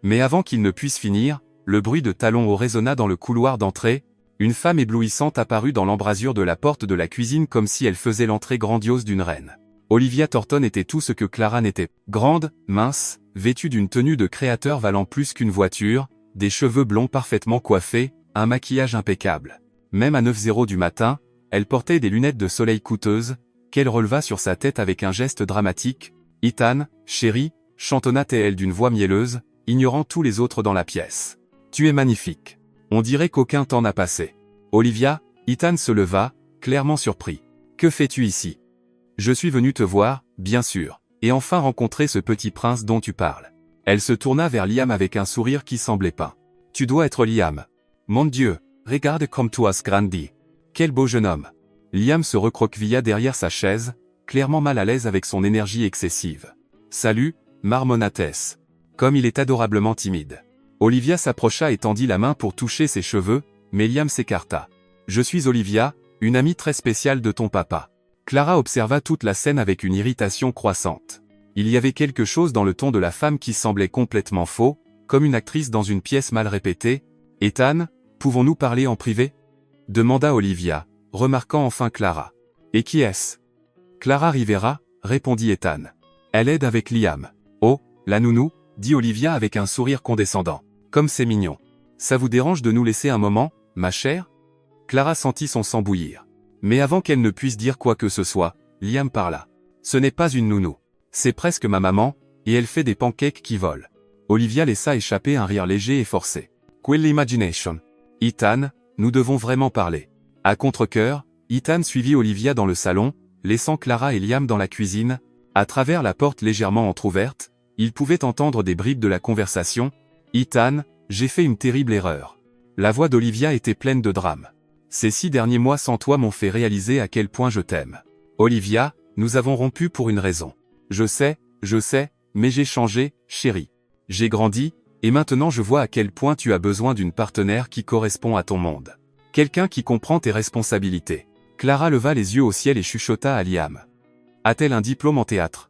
Mais avant qu'il ne puisse finir, le bruit de talons hauts résonna dans le couloir d'entrée. Une femme éblouissante apparut dans l'embrasure de la porte de la cuisine comme si elle faisait l'entrée grandiose d'une reine. Olivia Thornton était tout ce que Clara n'était. Grande, mince, vêtue d'une tenue de créateur valant plus qu'une voiture, des cheveux blonds parfaitement coiffés, un maquillage impeccable. Même à 9h du matin, elle portait des lunettes de soleil coûteuses, qu'elle releva sur sa tête avec un geste dramatique. « Ethan, chérie », chantonna-t-elle d'une voix mielleuse, ignorant tous les autres dans la pièce. « Tu es magnifique. On dirait qu'aucun temps n'a passé. » Olivia, Ethan se leva, clairement surpris. « Que fais-tu ici? » Je suis venu te voir, bien sûr, et enfin rencontrer ce petit prince dont tu parles. Elle se tourna vers Liam avec un sourire qui semblait peint. Tu dois être Liam. Mon Dieu, regarde comme tu as grandi. Quel beau jeune homme. Liam se recroquevilla derrière sa chaise, clairement mal à l'aise avec son énergie excessive. Salut, marmonna-t-elle. Comme il est adorablement timide. Olivia s'approcha et tendit la main pour toucher ses cheveux, mais Liam s'écarta. Je suis Olivia, une amie très spéciale de ton papa. Clara observa toute la scène avec une irritation croissante. Il y avait quelque chose dans le ton de la femme qui semblait complètement faux, comme une actrice dans une pièce mal répétée. « Ethan, pouvons-nous parler en privé ?» demanda Olivia, remarquant enfin Clara. « Et qui est-ce » Clara Rivera, répondit Ethan. Elle aide avec Liam. « Oh, la nounou » dit Olivia avec un sourire condescendant. « Comme c'est mignon. Ça vous dérange de nous laisser un moment, ma chère ?» Clara sentit son sang bouillir. Mais avant qu'elle ne puisse dire quoi que ce soit, Liam parla. « Ce n'est pas une nounou. C'est presque ma maman, et elle fait des pancakes qui volent. » Olivia laissa échapper un rire léger et forcé. « Quelle imagination. Ethan, nous devons vraiment parler. » À contre-cœur, Ethan suivit Olivia dans le salon, laissant Clara et Liam dans la cuisine. À travers la porte légèrement entr'ouverte, il pouvait entendre des bribes de la conversation. « Ethan, j'ai fait une terrible erreur. » La voix d'Olivia était pleine de drame. « Ces 6 derniers mois sans toi m'ont fait réaliser à quel point je t'aime. Olivia, nous avons rompu pour une raison. Je sais, mais j'ai changé, chérie. J'ai grandi, et maintenant je vois à quel point tu as besoin d'une partenaire qui correspond à ton monde. Quelqu'un qui comprend tes responsabilités. » Clara leva les yeux au ciel et chuchota à Liam. « A-t-elle un diplôme en théâtre ?»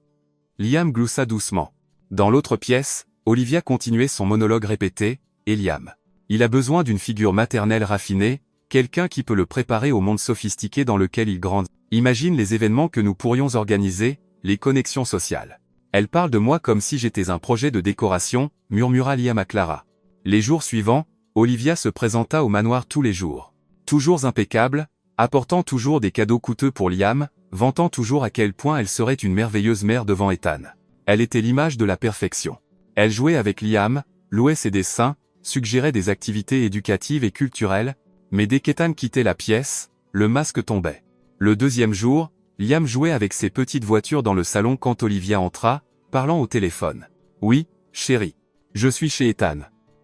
Liam gloussa doucement. Dans l'autre pièce, Olivia continuait son monologue répété. « Et Liam. Il a besoin d'une figure maternelle raffinée, quelqu'un qui peut le préparer au monde sophistiqué dans lequel il grandit. Imagine les événements que nous pourrions organiser, les connexions sociales. Elle parle de moi comme si j'étais un projet de décoration, murmura Liam à Clara. Les jours suivants, Olivia se présenta au manoir tous les jours. Toujours impeccable, apportant toujours des cadeaux coûteux pour Liam, vantant toujours à quel point elle serait une merveilleuse mère devant Ethan. Elle était l'image de la perfection. Elle jouait avec Liam, louait ses dessins, suggérait des activités éducatives et culturelles, mais dès qu'Ethan quittait la pièce, le masque tombait. Le deuxième jour, Liam jouait avec ses petites voitures dans le salon quand Olivia entra, parlant au téléphone. « Oui, chérie. Je suis chez Ethan. »«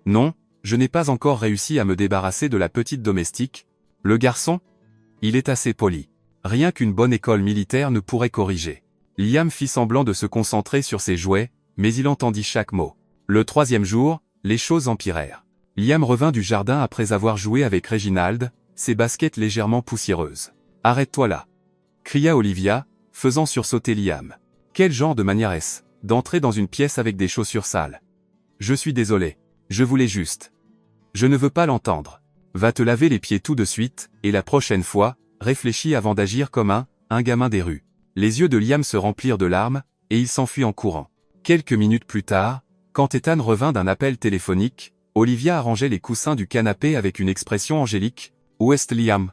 Non, je n'ai pas encore réussi à me débarrasser de la petite domestique. »« Le garçon ? Il est assez poli. Rien qu'une bonne école militaire ne pourrait corriger. » Liam fit semblant de se concentrer sur ses jouets, mais il entendit chaque mot. Le troisième jour, les choses empirèrent. Liam revint du jardin après avoir joué avec Reginald, ses baskets légèrement poussiéreuses. « Arrête-toi là !» cria Olivia, faisant sursauter Liam. « Quel genre de manière est-ce, d'entrer dans une pièce avec des chaussures sales ? Je suis désolé. Je voulais juste. Je ne veux pas l'entendre. Va te laver les pieds tout de suite, et la prochaine fois, réfléchis avant d'agir comme un gamin des rues. » Les yeux de Liam se remplirent de larmes, et il s'enfuit en courant. Quelques minutes plus tard, quand Ethan revint d'un appel téléphonique, Olivia arrangeait les coussins du canapé avec une expression angélique. « Où est Liam ?»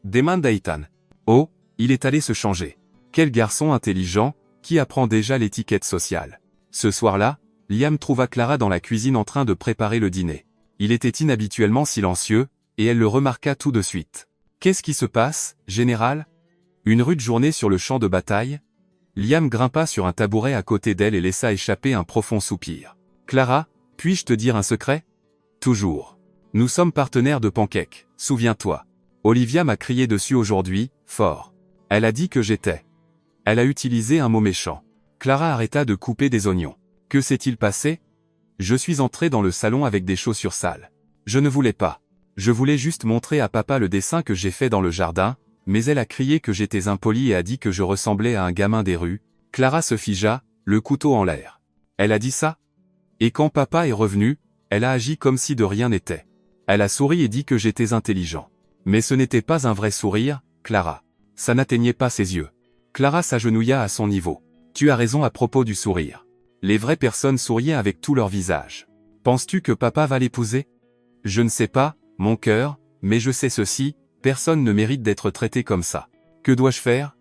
demanda Ethan. « Oh, il est allé se changer. Quel garçon intelligent, qui apprend déjà l'étiquette sociale. » Ce soir-là, Liam trouva Clara dans la cuisine en train de préparer le dîner. Il était inhabituellement silencieux, et elle le remarqua tout de suite. « Qu'est-ce qui se passe, général ? Une rude journée sur le champ de bataille ?» Liam grimpa sur un tabouret à côté d'elle et laissa échapper un profond soupir. « Clara, puis-je te dire un secret ? Toujours. Nous sommes partenaires de pancakes, souviens-toi. Olivia m'a crié dessus aujourd'hui, fort. Elle a dit que j'étais. Elle a utilisé un mot méchant. » Clara arrêta de couper des oignons. « Que s'est-il passé ? Je suis entré dans le salon avec des chaussures sales. Je ne voulais pas. Je voulais juste montrer à papa le dessin que j'ai fait dans le jardin, mais elle a crié que j'étais impoli et a dit que je ressemblais à un gamin des rues. » Clara se figea, le couteau en l'air. Elle a dit ça ? Et quand papa est revenu, elle a agi comme si de rien n'était. Elle a souri et dit que j'étais intelligent. Mais ce n'était pas un vrai sourire, Clara. Ça n'atteignait pas ses yeux. Clara s'agenouilla à son niveau. Tu as raison à propos du sourire. Les vraies personnes souriaient avec tout leur visage. Penses-tu que papa va l'épouser ? Je ne sais pas, mon cœur, mais je sais ceci, personne ne mérite d'être traité comme ça. Que dois-je faire ?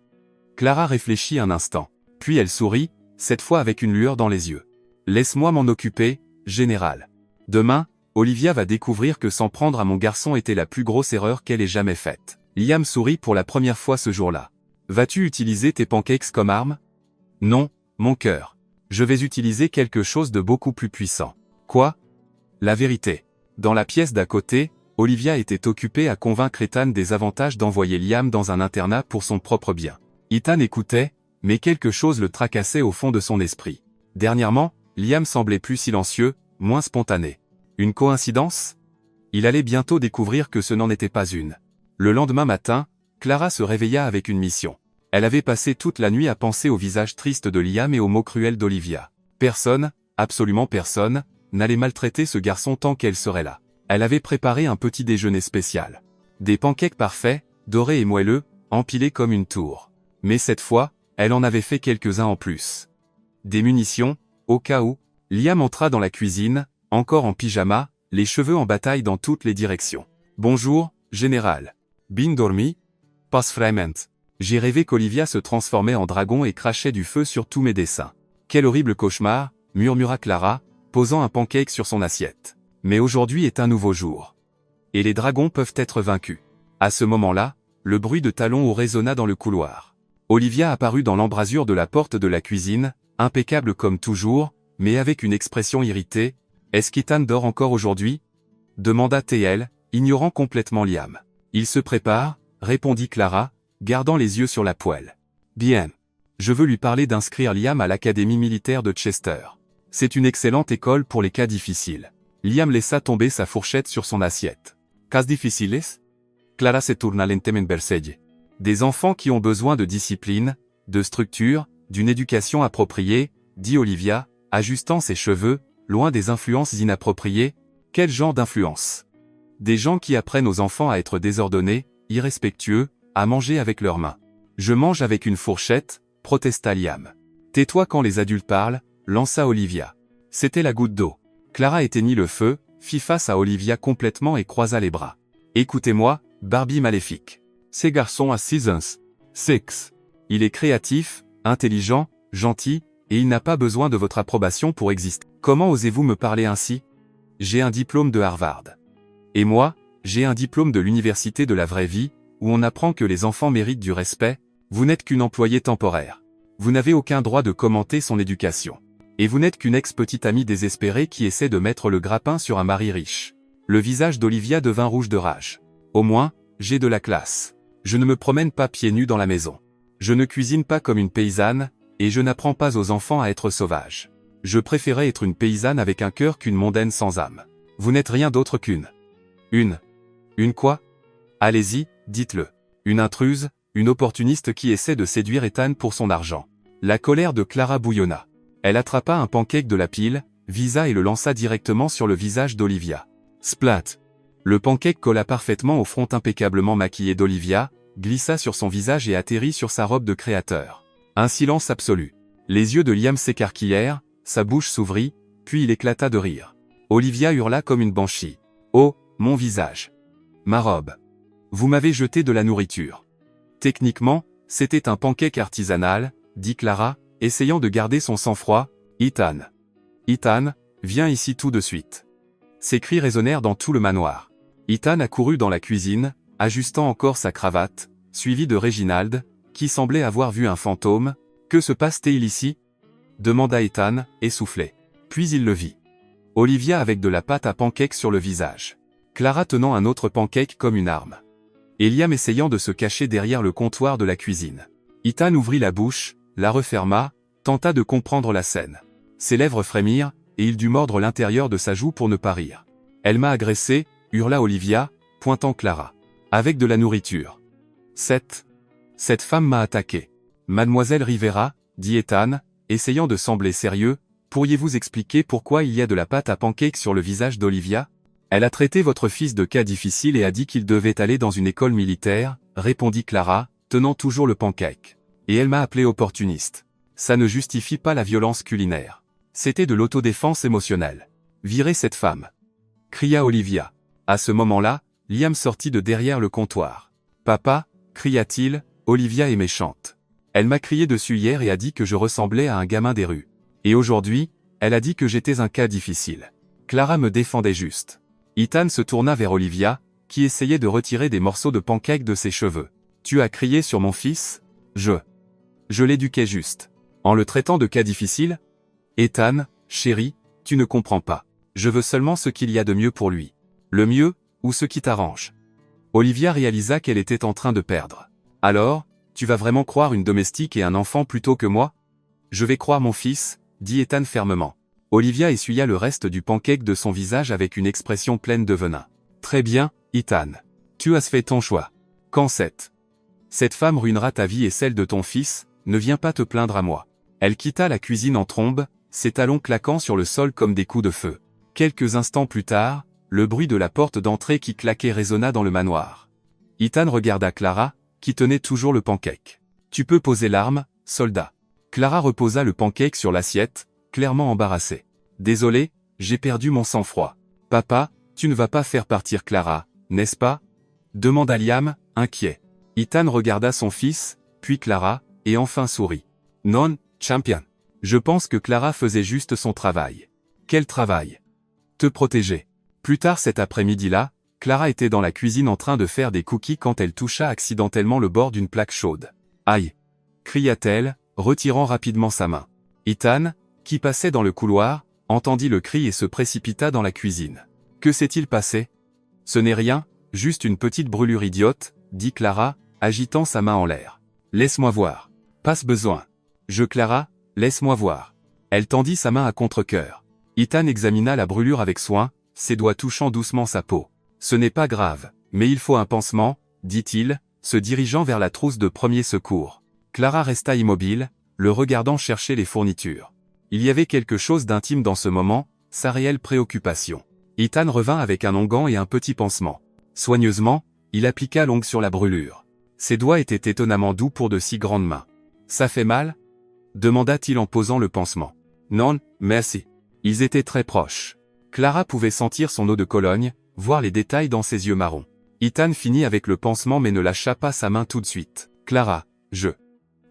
Clara réfléchit un instant. Puis elle sourit, cette fois avec une lueur dans les yeux. Laisse-moi m'en occuper, général. Demain, Olivia va découvrir que s'en prendre à mon garçon était la plus grosse erreur qu'elle ait jamais faite. Liam sourit pour la première fois ce jour-là. Vas-tu utiliser tes pancakes comme arme ? Non, mon cœur. Je vais utiliser quelque chose de beaucoup plus puissant. Quoi ? La vérité. Dans la pièce d'à côté, Olivia était occupée à convaincre Ethan des avantages d'envoyer Liam dans un internat pour son propre bien. Ethan écoutait, mais quelque chose le tracassait au fond de son esprit. Dernièrement, Liam semblait plus silencieux, moins spontané. Une coïncidence ? Il allait bientôt découvrir que ce n'en était pas une. Le lendemain matin, Clara se réveilla avec une mission. Elle avait passé toute la nuit à penser au visage triste de Liam et aux mots cruels d'Olivia. Personne, absolument personne, n'allait maltraiter ce garçon tant qu'elle serait là. Elle avait préparé un petit déjeuner spécial. Des pancakes parfaits, dorés et moelleux, empilés comme une tour. Mais cette fois, elle en avait fait quelques-uns en plus. Des munitions, au cas où. Liam entra dans la cuisine, encore en pyjama, les cheveux en bataille dans toutes les directions. « Bonjour, général. Bien dormi ? Pas vraiment. J'ai rêvé qu'Olivia se transformait en dragon et crachait du feu sur tous mes dessins. Quel horrible cauchemar, murmura Clara, posant un pancake sur son assiette. Mais aujourd'hui est un nouveau jour. Et les dragons peuvent être vaincus. » À ce moment-là, le bruit de talons résonna dans le couloir. Olivia apparut dans l'embrasure de la porte de la cuisine, impeccable comme toujours, mais avec une expression irritée. « Est-ce qu'Ethan dort encore aujourd'hui ?» demanda-t-elle, ignorant complètement Liam. « Il se prépare, » répondit Clara, gardant les yeux sur la poêle. « Bien. Je veux lui parler d'inscrire Liam à l'Académie militaire de Chester. C'est une excellente école pour les cas difficiles. » Liam laissa tomber sa fourchette sur son assiette. « Cas difficiles ?» Clara se tourna lentamente vers ella. Des enfants qui ont besoin de discipline, de structure, d'une éducation appropriée, dit Olivia, ajustant ses cheveux, loin des influences inappropriées. Quel genre d'influence? Des gens qui apprennent aux enfants à être désordonnés, irrespectueux, à manger avec leurs mains. Je mange avec une fourchette, protesta Liam. Tais-toi quand les adultes parlent, lança Olivia. C'était la goutte d'eau. Clara éteignit le feu, fit face à Olivia complètement et croisa les bras. Écoutez-moi, Barbie maléfique. Ces garçons à Seasons 6. Il est créatif, intelligent, gentil, et il n'a pas besoin de votre approbation pour exister. Comment osez-vous me parler ainsi? J'ai un diplôme de Harvard. Et moi, j'ai un diplôme de l'université de la vraie vie, où on apprend que les enfants méritent du respect. Vous n'êtes qu'une employée temporaire. Vous n'avez aucun droit de commenter son éducation. Et vous n'êtes qu'une ex-petite amie désespérée qui essaie de mettre le grappin sur un mari riche. Le visage d'Olivia devint rouge de rage. Au moins, j'ai de la classe. Je ne me promène pas pieds nus dans la maison. Je ne cuisine pas comme une paysanne, et je n'apprends pas aux enfants à être sauvages. Je préférais être une paysanne avec un cœur qu'une mondaine sans âme. Vous n'êtes rien d'autre qu'une. Une quoi? Allez-y, dites-le. Une intruse, une opportuniste qui essaie de séduire Ethan pour son argent. La colère de Clara bouillonna. Elle attrapa un pancake de la pile, visa et le lança directement sur le visage d'Olivia. Splat! Le pancake colla parfaitement au front impeccablement maquillé d'Olivia, glissa sur son visage et atterrit sur sa robe de créateur. Un silence absolu. Les yeux de Liam s'écarquillèrent, sa bouche s'ouvrit, puis il éclata de rire. Olivia hurla comme une banshee. Oh, mon visage! Ma robe! Vous m'avez jeté de la nourriture. Techniquement, c'était un pancake artisanal, dit Clara, essayant de garder son sang-froid. Ethan! Ethan, viens ici tout de suite. Ses cris résonnèrent dans tout le manoir. Ethan accourut dans la cuisine, ajustant encore sa cravate, suivi de Reginald, qui semblait avoir vu un fantôme. Que se passe-t-il ici? Demanda Ethan, essoufflé. Puis il le vit. Olivia avec de la pâte à pancake sur le visage. Clara tenant un autre pancake comme une arme. Et Liam essayant de se cacher derrière le comptoir de la cuisine. Ethan ouvrit la bouche, la referma, tenta de comprendre la scène. Ses lèvres frémirent, et il dut mordre l'intérieur de sa joue pour ne pas rire. Elle m'a agressé, hurla Olivia, pointant Clara. Avec de la nourriture. Cette femme m'a attaqué. Mademoiselle Rivera, dit Ethan, essayant de sembler sérieux, pourriez-vous expliquer pourquoi il y a de la pâte à pancake sur le visage d'Olivia? Elle a traité votre fils de cas difficile et a dit qu'il devait aller dans une école militaire, répondit Clara, tenant toujours le pancake. Et elle m'a appelé opportuniste. Ça ne justifie pas la violence culinaire. C'était de l'autodéfense émotionnelle. Virez cette femme! Cria Olivia. À ce moment-là, Liam sortit de derrière le comptoir. Papa, cria-t-il, Olivia est méchante. Elle m'a crié dessus hier et a dit que je ressemblais à un gamin des rues. Et aujourd'hui, elle a dit que j'étais un cas difficile. Clara me défendait juste. Ethan se tourna vers Olivia, qui essayait de retirer des morceaux de pancake de ses cheveux. Tu as crié sur mon fils? Je l'éduquais juste. En le traitant de cas difficile? Ethan, chéri, tu ne comprends pas. Je veux seulement ce qu'il y a de mieux pour lui. Le mieux, ou ce qui t'arrange. Olivia réalisa qu'elle était en train de perdre. Alors, tu vas vraiment croire une domestique et un enfant plutôt que moi? Je vais croire mon fils, dit Ethan fermement. Olivia essuya le reste du pancake de son visage avec une expression pleine de venin. Très bien, Ethan. Tu as fait ton choix. Quand cette femme ruinera ta vie et celle de ton fils, ne viens pas te plaindre à moi. Elle quitta la cuisine en trombe, ses talons claquant sur le sol comme des coups de feu. Quelques instants plus tard, le bruit de la porte d'entrée qui claquait résonna dans le manoir. Ethan regarda Clara, qui tenait toujours le pancake. Tu peux poser l'arme, soldat. Clara reposa le pancake sur l'assiette, clairement embarrassée. Désolé, j'ai perdu mon sang-froid. Papa, tu ne vas pas faire partir Clara, n'est-ce pas? Demanda Liam, inquiet. Ethan regarda son fils, puis Clara, et enfin sourit. Non, champion. Je pense que Clara faisait juste son travail. Quel travail? Te protéger. Plus tard cet après-midi-là, Clara était dans la cuisine en train de faire des cookies quand elle toucha accidentellement le bord d'une plaque chaude. Aïe! Cria-t-elle, retirant rapidement sa main. Ethan, qui passait dans le couloir, entendit le cri et se précipita dans la cuisine. Que s'est-il passé? Ce n'est rien, juste une petite brûlure idiote, dit Clara, agitant sa main en l'air. Laisse-moi voir. Passe besoin. Clara, laisse-moi voir. Elle tendit sa main à contre-cœur. Ethan examina la brûlure avec soin, ses doigts touchant doucement sa peau. Ce n'est pas grave, mais il faut un pansement, dit-il, se dirigeant vers la trousse de premier secours. Clara resta immobile, le regardant chercher les fournitures. Il y avait quelque chose d'intime dans ce moment, sa réelle préoccupation. Ethan revint avec un onguent et un petit pansement. Soigneusement, il appliqua l'ongle sur la brûlure. Ses doigts étaient étonnamment doux pour de si grandes mains. « Ça fait mal » demanda-t-il en posant le pansement. « Non, merci. » Ils étaient très proches. Clara pouvait sentir son eau de Cologne, voir les détails dans ses yeux marrons. Ethan finit avec le pansement mais ne lâcha pas sa main tout de suite. « Clara, je... »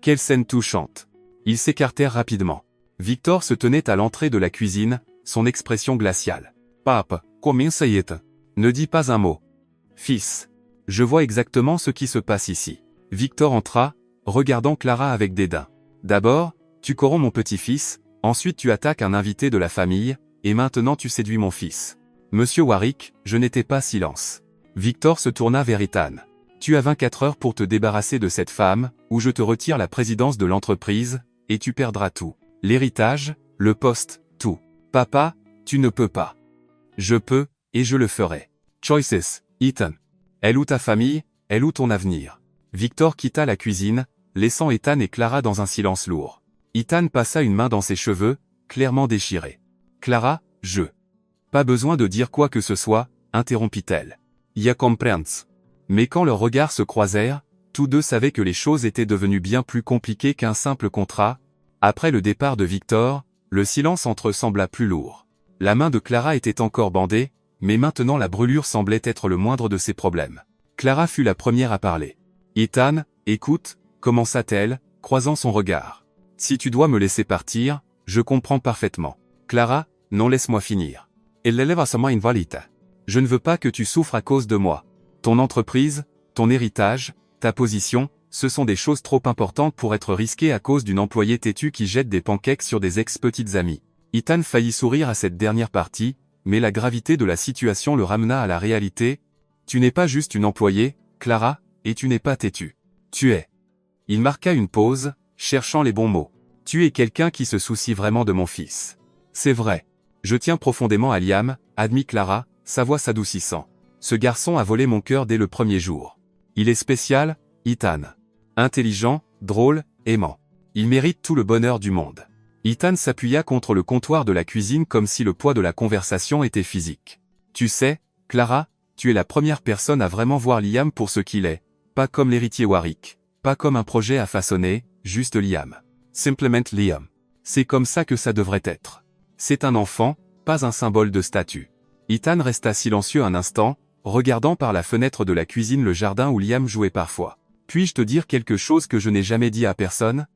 Quelle scène touchante. Ils s'écartèrent rapidement. Victor se tenait à l'entrée de la cuisine, son expression glaciale. « Papa, comment ça y est ?» Ne dis pas un mot. « Fils. Je vois exactement ce qui se passe ici. » Victor entra, regardant Clara avec dédain. « D'abord, tu corromps mon petit-fils, ensuite tu attaques un invité de la famille, et maintenant tu séduis mon fils. Monsieur Warwick, je n'étais pas silence. » Victor se tourna vers Ethan. « Tu as 24 heures pour te débarrasser de cette femme, ou je te retire la présidence de l'entreprise, et tu perdras tout. L'héritage, le poste, tout. Papa, tu ne peux pas. Je peux, et je le ferai. Choices, Ethan. Elle ou ta famille, elle ou ton avenir. » Victor quitta la cuisine, laissant Ethan et Clara dans un silence lourd. Ethan passa une main dans ses cheveux, clairement déchirés. « Clara, je... » Pas besoin de dire quoi que ce soit, interrompit-elle. « Ya comprends. » Mais quand leurs regards se croisèrent, tous deux savaient que les choses étaient devenues bien plus compliquées qu'un simple contrat. Après le départ de Victor, le silence entre eux sembla plus lourd. La main de Clara était encore bandée, mais maintenant la brûlure semblait être le moindre de ses problèmes. Clara fut la première à parler. « Ethan, écoute, » commença-t-elle, croisant son regard. « Si tu dois me laisser partir, je comprends parfaitement. Clara, non, laisse-moi finir. Elle l'élève à sa main invalide. Je ne veux pas que tu souffres à cause de moi. Ton entreprise, ton héritage, ta position, ce sont des choses trop importantes pour être risquées à cause d'une employée têtue qui jette des pancakes sur des ex-petites amies. » Ethan faillit sourire à cette dernière partie, mais la gravité de la situation le ramena à la réalité. « Tu n'es pas juste une employée, Clara, et tu n'es pas têtue. Tu es... » Il marqua une pause, cherchant les bons mots. « Tu es quelqu'un qui se soucie vraiment de mon fils. » « C'est vrai. Je tiens profondément à Liam, » admit Clara, sa voix s'adoucissant. « Ce garçon a volé mon cœur dès le premier jour. Il est spécial, Ethan. Intelligent, drôle, aimant. Il mérite tout le bonheur du monde. » Ethan s'appuya contre le comptoir de la cuisine comme si le poids de la conversation était physique. « Tu sais, Clara, tu es la première personne à vraiment voir Liam pour ce qu'il est, pas comme l'héritier Warwick, pas comme un projet à façonner, juste Liam. Simplement Liam. C'est comme ça que ça devrait être. C'est un enfant, pas un symbole de statut. » Ethan resta silencieux un instant, regardant par la fenêtre de la cuisine le jardin où Liam jouait parfois. « Puis-je te dire quelque chose que je n'ai jamais dit à personne ?»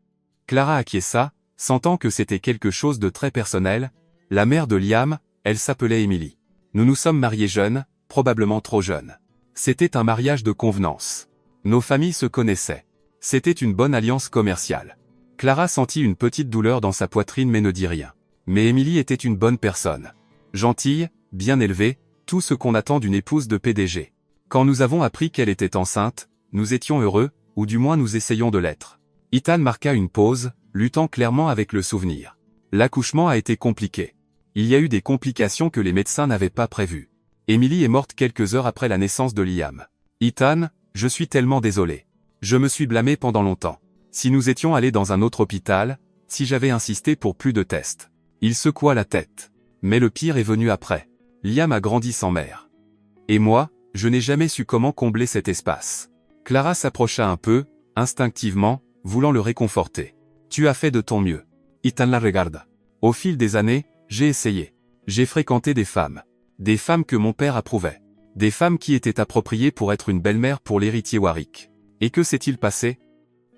Clara acquiesça, sentant que c'était quelque chose de très personnel. La mère de Liam, elle s'appelait Emily. Nous nous sommes mariés jeunes, probablement trop jeunes. C'était un mariage de convenance. Nos familles se connaissaient. C'était une bonne alliance commerciale. Clara sentit une petite douleur dans sa poitrine mais ne dit rien. Mais Emily était une bonne personne. Gentille, bien élevée, tout ce qu'on attend d'une épouse de PDG. Quand nous avons appris qu'elle était enceinte, nous étions heureux, ou du moins nous essayons de l'être. Ethan marqua une pause, luttant clairement avec le souvenir. L'accouchement a été compliqué. Il y a eu des complications que les médecins n'avaient pas prévues. Emily est morte quelques heures après la naissance de Liam. Ethan, je suis tellement désolé. Je me suis blâmé pendant longtemps. Si nous étions allés dans un autre hôpital, si j'avais insisté pour plus de tests. Il secoua la tête. Mais le pire est venu après. Liam a grandi sans mère. Et moi, je n'ai jamais su comment combler cet espace. Clara s'approcha un peu, instinctivement, voulant le réconforter. Tu as fait de ton mieux. Ethan la regarda. Au fil des années, j'ai essayé. J'ai fréquenté des femmes. Des femmes que mon père approuvait. Des femmes qui étaient appropriées pour être une belle-mère pour l'héritier Warwick. Et que s'est-il passé?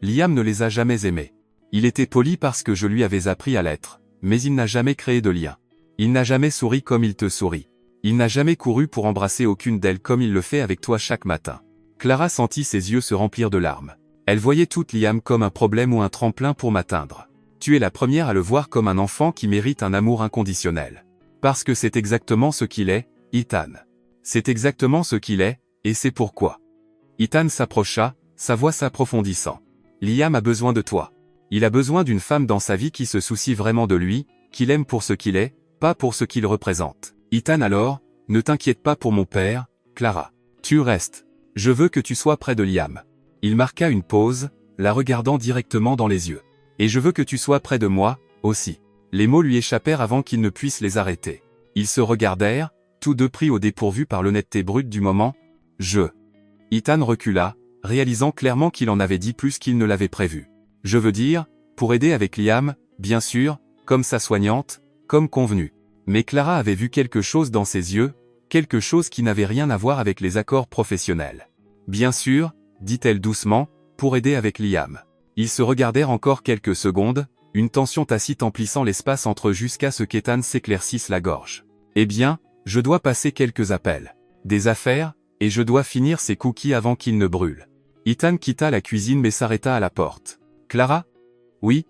Liam ne les a jamais aimées. Il était poli parce que je lui avais appris à l'être. Mais il n'a jamais créé de lien. Il n'a jamais souri comme il te sourit. Il n'a jamais couru pour embrasser aucune d'elles comme il le fait avec toi chaque matin. Clara sentit ses yeux se remplir de larmes. Elle voyait toute Liam comme un problème ou un tremplin pour m'atteindre. Tu es la première à le voir comme un enfant qui mérite un amour inconditionnel. Parce que c'est exactement ce qu'il est, Ethan. C'est exactement ce qu'il est, et c'est pourquoi. Ethan s'approcha, sa voix s'approfondissant. Liam a besoin de toi. Il a besoin d'une femme dans sa vie qui se soucie vraiment de lui, qui l'aime pour ce qu'il est, pas pour ce qu'il représente. Ethan alors, ne t'inquiète pas pour mon père, Clara. Tu restes. Je veux que tu sois près de Liam. Il marqua une pause, la regardant directement dans les yeux. Et je veux que tu sois près de moi, aussi. Les mots lui échappèrent avant qu'il ne puisse les arrêter. Ils se regardèrent, tous deux pris au dépourvu par l'honnêteté brute du moment. Ethan recula, réalisant clairement qu'il en avait dit plus qu'il ne l'avait prévu. Je veux dire, pour aider avec Liam, bien sûr, comme sa soignante, comme convenu. Mais Clara avait vu quelque chose dans ses yeux, quelque chose qui n'avait rien à voir avec les accords professionnels. Bien sûr, dit-elle doucement, pour aider avec Liam. Ils se regardèrent encore quelques secondes, une tension tacite emplissant l'espace entre eux jusqu'à ce qu'Ethan s'éclaircisse la gorge. Eh bien, je dois passer quelques appels. Des affaires, et je dois finir ces cookies avant qu'ils ne brûlent. Ethan quitta la cuisine mais s'arrêta à la porte. Clara? Oui?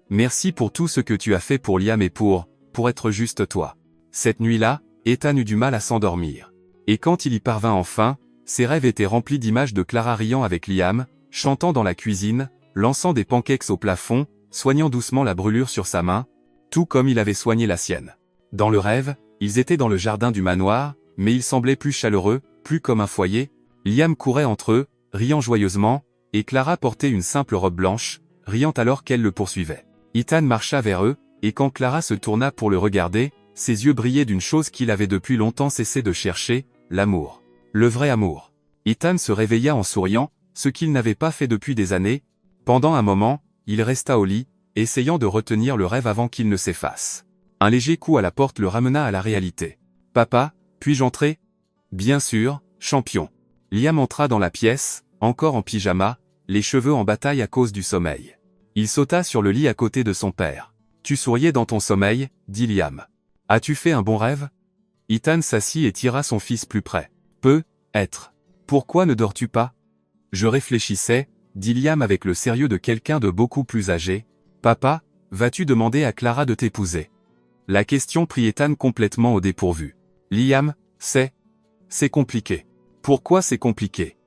Merci pour tout ce que tu as fait pour Liam et pour être juste toi. Cette nuit-là, Ethan eut du mal à s'endormir. Et quand il y parvint enfin, ses rêves étaient remplis d'images de Clara riant avec Liam, chantant dans la cuisine, lançant des pancakes au plafond, soignant doucement la brûlure sur sa main, tout comme il avait soigné la sienne. Dans le rêve, ils étaient dans le jardin du manoir, mais il semblait plus chaleureux, plus comme un foyer. Liam courait entre eux, riant joyeusement, et Clara portait une simple robe blanche, riant alors qu'elle le poursuivait. Ethan marcha vers eux, et quand Clara se tourna pour le regarder, ses yeux brillaient d'une chose qu'il avait depuis longtemps cessé de chercher, l'amour. Le vrai amour. Ethan se réveilla en souriant, ce qu'il n'avait pas fait depuis des années. Pendant un moment, il resta au lit, essayant de retenir le rêve avant qu'il ne s'efface. Un léger coup à la porte le ramena à la réalité. « Papa, puis-je entrer ?»« Bien sûr, champion. » Liam entra dans la pièce, encore en pyjama, les cheveux en bataille à cause du sommeil. Il sauta sur le lit à côté de son père. « Tu souriais dans ton sommeil, » dit Liam. « As-tu fait un bon rêve ?» Ethan s'assit et tira son fils plus près. « Peut-être. Pourquoi ne dors-tu pas ?»« Je réfléchissais, » dit Liam avec le sérieux de quelqu'un de beaucoup plus âgé. « Papa, vas-tu demander à Clara de t'épouser ?» La question prit Ethan complètement au dépourvu. « Liam, c'est compliqué. »« Pourquoi c'est compliqué ?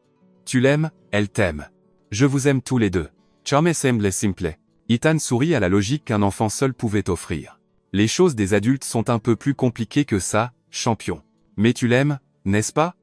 Tu l'aimes, elle t'aime. Je vous aime tous les deux. Charme semble simple. » Ethan sourit à la logique qu'un enfant seul pouvait offrir. « Les choses des adultes sont un peu plus compliquées que ça, champion. Mais tu l'aimes, n'est-ce pas ?»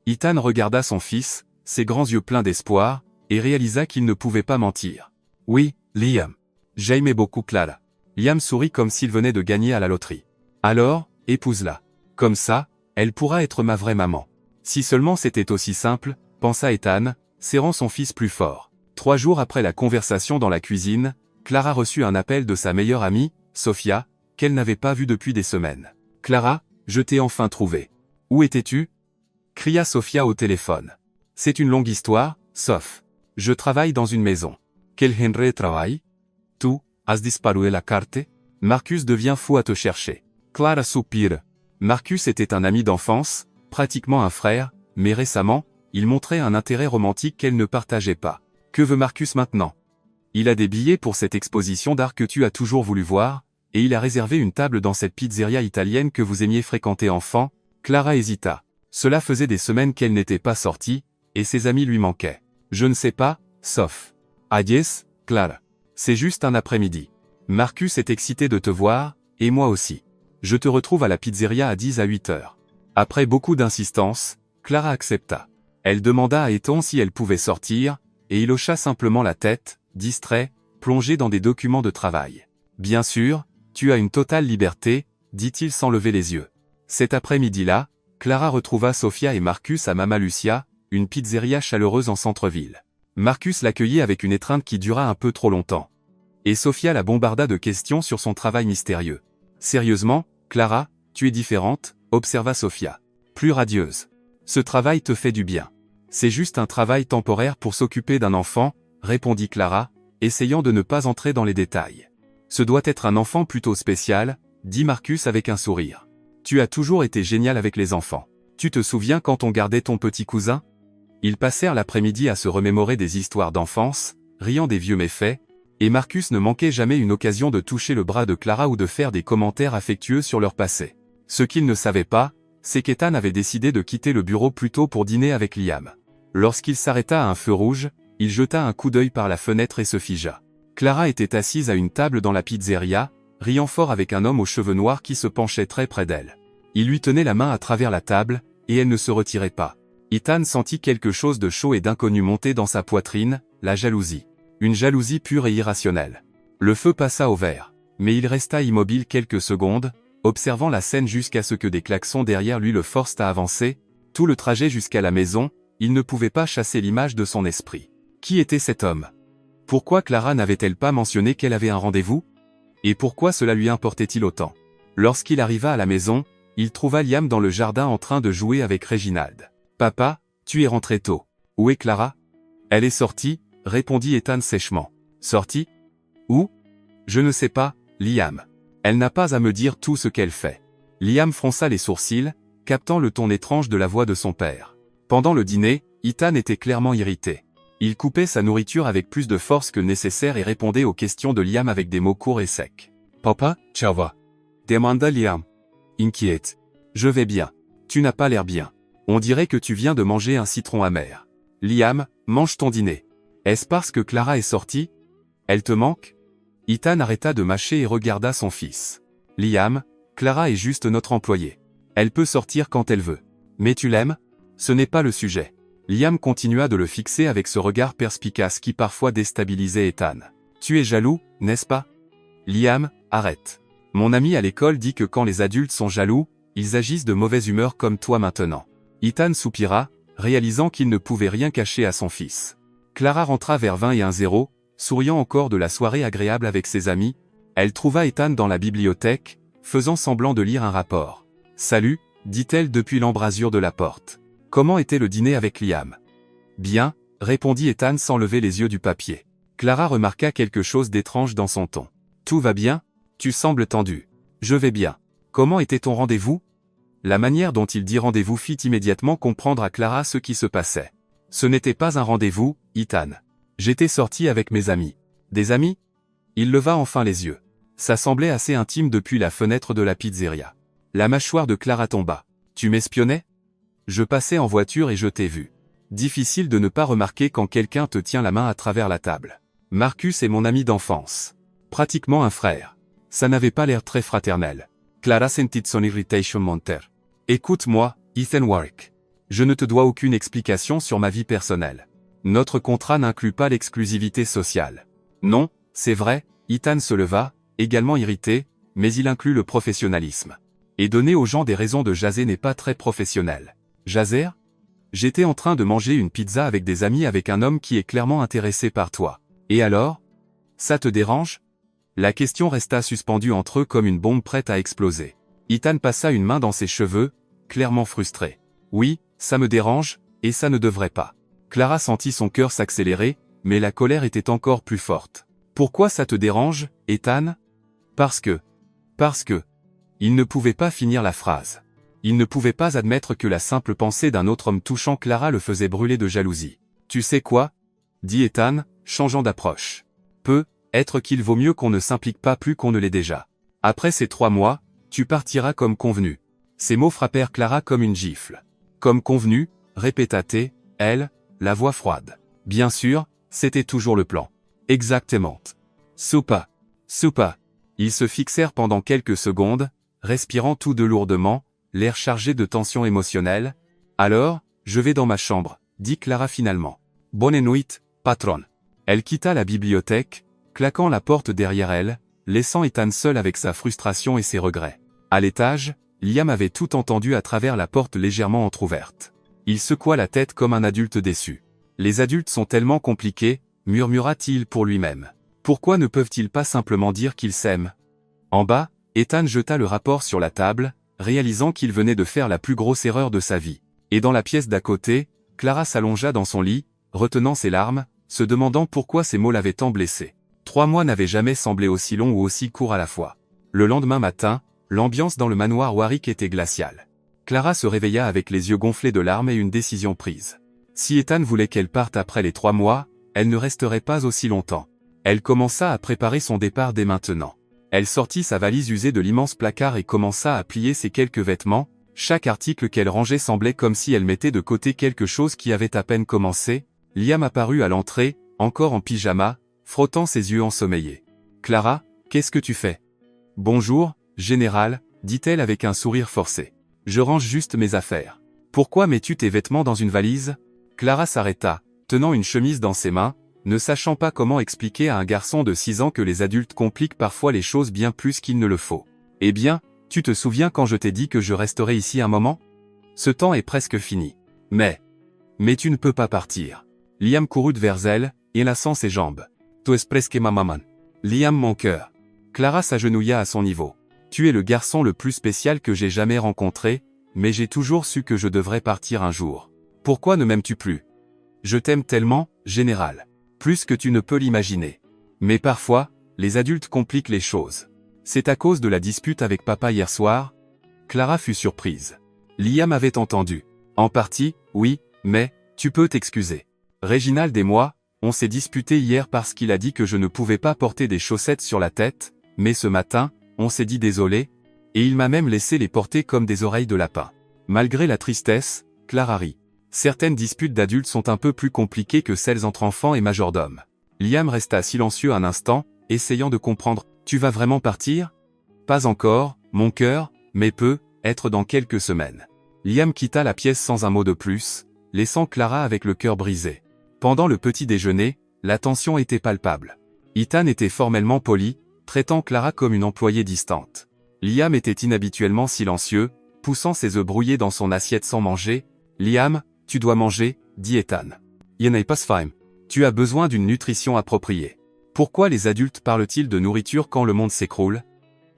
Ethan regarda son fils, ses grands yeux pleins d'espoir, et réalisa qu'il ne pouvait pas mentir. « Oui, Liam. J'aimais beaucoup Clara. » Liam sourit comme s'il venait de gagner à la loterie. « Alors, épouse-la. Comme ça, elle pourra être ma vraie maman. » Si seulement c'était aussi simple, pensa Ethan, serrant son fils plus fort. 3 jours après la conversation dans la cuisine, Clara reçut un appel de sa meilleure amie, Sophia, qu'elle n'avait pas vue depuis des semaines. « Clara, je t'ai enfin trouvé. Où étais-tu » cria Sophia au téléphone. « C'est une longue histoire, Soph. Je travaille dans une maison. »« Quel genre de travail ? Tu, has disparu de la carte ?» Marcus devient fou à te chercher. Clara soupire. Marcus était un ami d'enfance, pratiquement un frère, mais récemment, il montrait un intérêt romantique qu'elle ne partageait pas. Que veut Marcus maintenant ? Il a des billets pour cette exposition d'art que tu as toujours voulu voir, et il a réservé une table dans cette pizzeria italienne que vous aimiez fréquenter enfant. Clara hésita. Cela faisait des semaines qu'elle n'était pas sortie, et ses amis lui manquaient. Je ne sais pas, sauf. Ah yes, Clara. C'est juste un après-midi. Marcus est excité de te voir, et moi aussi. Je te retrouve à la pizzeria à 10 à 8 heures. Après beaucoup d'insistance, Clara accepta. Elle demanda à Ethan si elle pouvait sortir, et il hocha simplement la tête, distrait, plongé dans des documents de travail. Bien sûr, tu as une totale liberté, dit-il sans lever les yeux. Cet après-midi-là, Clara retrouva Sophia et Marcus à Mama Lucia, une pizzeria chaleureuse en centre-ville. Marcus l'accueillit avec une étreinte qui dura un peu trop longtemps. Et Sophia la bombarda de questions sur son travail mystérieux. Sérieusement, Clara, tu es différente, observa Sophia. Plus radieuse. Ce travail te fait du bien. C'est juste un travail temporaire pour s'occuper d'un enfant, répondit Clara, essayant de ne pas entrer dans les détails. Ce doit être un enfant plutôt spécial, dit Marcus avec un sourire. Tu as toujours été génial avec les enfants. Tu te souviens quand on gardait ton petit cousin ? Ils passèrent l'après-midi à se remémorer des histoires d'enfance, riant des vieux méfaits, et Marcus ne manquait jamais une occasion de toucher le bras de Clara ou de faire des commentaires affectueux sur leur passé. Ce qu'il ne savait pas, c'est qu'Ethan avait décidé de quitter le bureau plus tôt pour dîner avec Liam. Lorsqu'il s'arrêta à un feu rouge, il jeta un coup d'œil par la fenêtre et se figea. Clara était assise à une table dans la pizzeria, riant fort avec un homme aux cheveux noirs qui se penchait très près d'elle. Il lui tenait la main à travers la table, et elle ne se retirait pas. Ethan sentit quelque chose de chaud et d'inconnu monter dans sa poitrine, la jalousie. Une jalousie pure et irrationnelle. Le feu passa au vert. Mais il resta immobile quelques secondes, observant la scène jusqu'à ce que des klaxons derrière lui le forcent à avancer. Tout le trajet jusqu'à la maison, il ne pouvait pas chasser l'image de son esprit. Qui était cet homme? Pourquoi Clara n'avait-elle pas mentionné qu'elle avait un rendez-vous? Et pourquoi cela lui importait-il autant? Lorsqu'il arriva à la maison, il trouva Liam dans le jardin en train de jouer avec Reginald. « Papa, tu es rentré tôt. Où est Clara? » « Elle est sortie, » répondit Ethan sèchement. « Sortie? Où? » « Je ne sais pas, Liam. Elle n'a pas à me dire tout ce qu'elle fait. » Liam fronça les sourcils, captant le ton étrange de la voix de son père. Pendant le dîner, Ethan était clairement irrité. Il coupait sa nourriture avec plus de force que nécessaire et répondait aux questions de Liam avec des mots courts et secs. « Papa, ça va? » demanda Liam. Inquiète. « Je vais bien. Tu n'as pas l'air bien. On dirait que tu viens de manger un citron amer. » Liam, mange ton dîner. Est-ce parce que Clara est sortie? Elle te manque? Ethan arrêta de mâcher et regarda son fils. Liam, Clara est juste notre employée. Elle peut sortir quand elle veut. Mais tu l'aimes? Ce n'est pas le sujet. Liam continua de le fixer avec ce regard perspicace qui parfois déstabilisait Ethan. Tu es jaloux, n'est-ce pas? Liam, arrête. Mon ami à l'école dit que quand les adultes sont jaloux, ils agissent de mauvaise humeur comme toi maintenant. Ethan soupira, réalisant qu'il ne pouvait rien cacher à son fils. Clara rentra vers 21h, souriant encore de la soirée agréable avec ses amis. Elle trouva Ethan dans la bibliothèque, faisant semblant de lire un rapport. « Salut », dit-elle depuis l'embrasure de la porte. « Comment était le dîner avec Liam ?»« Bien », répondit Ethan sans lever les yeux du papier. Clara remarqua quelque chose d'étrange dans son ton. « Tout va bien? Tu sembles tendu. »« Je vais bien. Comment était ton rendez-vous ?» La manière dont il dit rendez-vous fit immédiatement comprendre à Clara ce qui se passait. « Ce n'était pas un rendez-vous, Ethan. J'étais sorti avec mes amis. »« Des amis ?» Il leva enfin les yeux. Ça semblait assez intime depuis la fenêtre de la pizzeria. La mâchoire de Clara tomba. « Tu m'espionnais? » Je passais en voiture et je t'ai vu. Difficile de ne pas remarquer quand quelqu'un te tient la main à travers la table. Marcus est mon ami d'enfance. Pratiquement un frère. Ça n'avait pas l'air très fraternel. Clara sentit son irritation monter. Écoute-moi, Ethan Warwick. Je ne te dois aucune explication sur ma vie personnelle. Notre contrat n'inclut pas l'exclusivité sociale. Non, c'est vrai, Ethan se leva, également irrité, mais il inclut le professionnalisme. Et donner aux gens des raisons de jaser n'est pas très professionnel. Jaser? J'étais en train de manger une pizza avec des amis avec un homme qui est clairement intéressé par toi. Et alors? Ça te dérange? La question resta suspendue entre eux comme une bombe prête à exploser. Ethan passa une main dans ses cheveux, clairement frustré. Oui, ça me dérange, et ça ne devrait pas. Clara sentit son cœur s'accélérer, mais la colère était encore plus forte. Pourquoi ça te dérange, Ethan? Parce que. Il ne pouvait pas finir la phrase. Il ne pouvait pas admettre que la simple pensée d'un autre homme touchant Clara le faisait brûler de jalousie. Tu sais quoi? Dit Ethan, changeant d'approche. Peut-être qu'il vaut mieux qu'on ne s'implique pas plus qu'on ne l'est déjà. Après ces 3 mois, tu partiras comme convenu. Ces mots frappèrent Clara comme une gifle. Comme convenu, répéta-t-elle, elle, la voix froide. Bien sûr, c'était toujours le plan. Exactement. Soupa. Ils se fixèrent pendant quelques secondes, respirant tous deux lourdement, l'air chargé de tension émotionnelle. Alors, je vais dans ma chambre, dit Clara finalement. Bonne nuit, patronne. Elle quitta la bibliothèque, claquant la porte derrière elle, laissant Ethan seul avec sa frustration et ses regrets. À l'étage, Liam avait tout entendu à travers la porte légèrement entr'ouverte. Il secoua la tête comme un adulte déçu. Les adultes sont tellement compliqués, murmura-t-il pour lui-même. Pourquoi ne peuvent-ils pas simplement dire qu'ils s'aiment? En bas, Ethan jeta le rapport sur la table, réalisant qu'il venait de faire la plus grosse erreur de sa vie. Et dans la pièce d'à côté, Clara s'allongea dans son lit, retenant ses larmes, se demandant pourquoi ces mots l'avaient tant blessée. 3 mois n'avaient jamais semblé aussi longs ou aussi courts à la fois. Le lendemain matin, l'ambiance dans le manoir Warwick était glaciale. Clara se réveilla avec les yeux gonflés de larmes et une décision prise. Si Ethan voulait qu'elle parte après les 3 mois, elle ne resterait pas aussi longtemps. Elle commença à préparer son départ dès maintenant. Elle sortit sa valise usée de l'immense placard et commença à plier ses quelques vêtements. Chaque article qu'elle rangeait semblait comme si elle mettait de côté quelque chose qui avait à peine commencé. Liam apparut à l'entrée, encore en pyjama, frottant ses yeux ensommeillés. « Clara, qu'est-ce que tu fais ?»« Bonjour, général, dit-elle avec un sourire forcé. « Je range juste mes affaires. »« Pourquoi mets-tu tes vêtements dans une valise ?» Clara s'arrêta, tenant une chemise dans ses mains, ne sachant pas comment expliquer à un garçon de 6 ans que les adultes compliquent parfois les choses bien plus qu'il ne le faut. « Eh bien, Tu te souviens quand je t'ai dit que je resterais ici un moment? Ce temps est presque fini. Mais tu ne peux pas partir. Liam courut vers elle, élaçant ses jambes. Tu es presque ma maman. Liam mon cœur. Clara s'agenouilla à son niveau. Tu es le garçon le plus spécial que j'ai jamais rencontré, mais j'ai toujours su que je devrais partir un jour. Pourquoi ne m'aimes-tu plus? Je t'aime tellement, général. Plus que tu ne peux l'imaginer. Mais parfois, les adultes compliquent les choses. C'est à cause de la dispute avec papa hier soir? Clara fut surprise. Liam avait entendu. En partie, oui, mais, tu peux t'excuser. Réginald et moi, on s'est disputé hier parce qu'il a dit que je ne pouvais pas porter des chaussettes sur la tête, mais ce matin, on s'est dit désolé, et il m'a même laissé les porter comme des oreilles de lapin. Malgré la tristesse, Clara rit. Certaines disputes d'adultes sont un peu plus compliquées que celles entre enfants et majordomes. Liam resta silencieux un instant, essayant de comprendre. Tu vas vraiment partir? Pas encore, mon cœur, mais peut-être dans quelques semaines. Liam quitta la pièce sans un mot de plus, laissant Clara avec le cœur brisé. Pendant le petit déjeuner, la tension était palpable. Ethan était formellement poli, traitant Clara comme une employée distante. Liam était inhabituellement silencieux, poussant ses œufs brouillés dans son assiette sans manger. Liam, tu dois manger, dit Ethan. Y'en a pas faim. Tu as besoin d'une nutrition appropriée. Pourquoi les adultes parlent-ils de nourriture quand le monde s'écroule?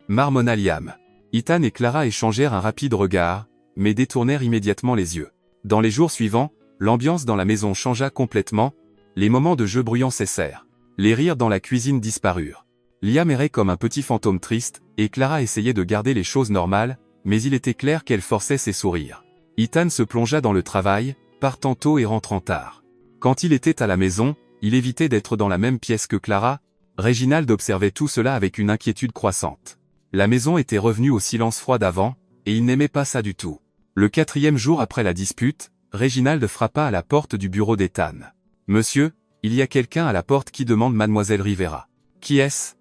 Marmonna Liam. Ethan et Clara échangèrent un rapide regard, mais détournèrent immédiatement les yeux. Dans les jours suivants, l'ambiance dans la maison changea complètement, les moments de jeu bruyants cessèrent. Les rires dans la cuisine disparurent. Liam errait comme un petit fantôme triste, et Clara essayait de garder les choses normales, mais il était clair qu'elle forçait ses sourires. Ethan se plongea dans le travail, partant tôt et rentrant tard. Quand il était à la maison, il évitait d'être dans la même pièce que Clara. Réginald observait tout cela avec une inquiétude croissante. La maison était revenue au silence froid d'avant, et il n'aimait pas ça du tout. Le 4e jour après la dispute, Réginald frappa à la porte du bureau d'Ethan. « Monsieur, il y a quelqu'un à la porte qui demande Mademoiselle Rivera. »« Qui est-ce »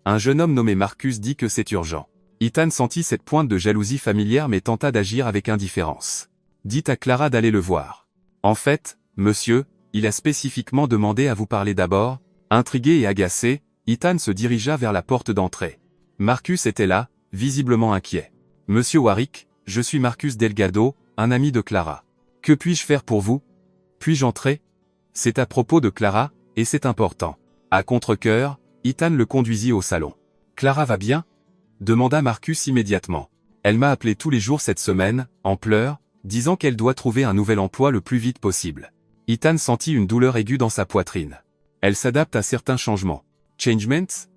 Un jeune homme nommé Marcus dit que c'est urgent. Ethan sentit cette pointe de jalousie familière mais tenta d'agir avec indifférence. « Dites à Clara d'aller le voir. »« En fait, monsieur, il a spécifiquement demandé à vous parler d'abord. » Intrigué et agacé, Ethan se dirigea vers la porte d'entrée. Marcus était là, visiblement inquiet. « Monsieur Warwick, je suis Marcus Delgado, un ami de Clara. Que puis-je faire pour vous? Puis-je entrer? » C'est à propos de Clara, et c'est important. À contre-cœur, Ethan le conduisit au salon. « Clara va bien? » demanda Marcus immédiatement. « Elle m'a appelé tous les jours cette semaine, en pleurs, disant qu'elle doit trouver un nouvel emploi le plus vite possible. » Ethan sentit une douleur aiguë dans sa poitrine. Elle s'adapte à certains changements. Changements?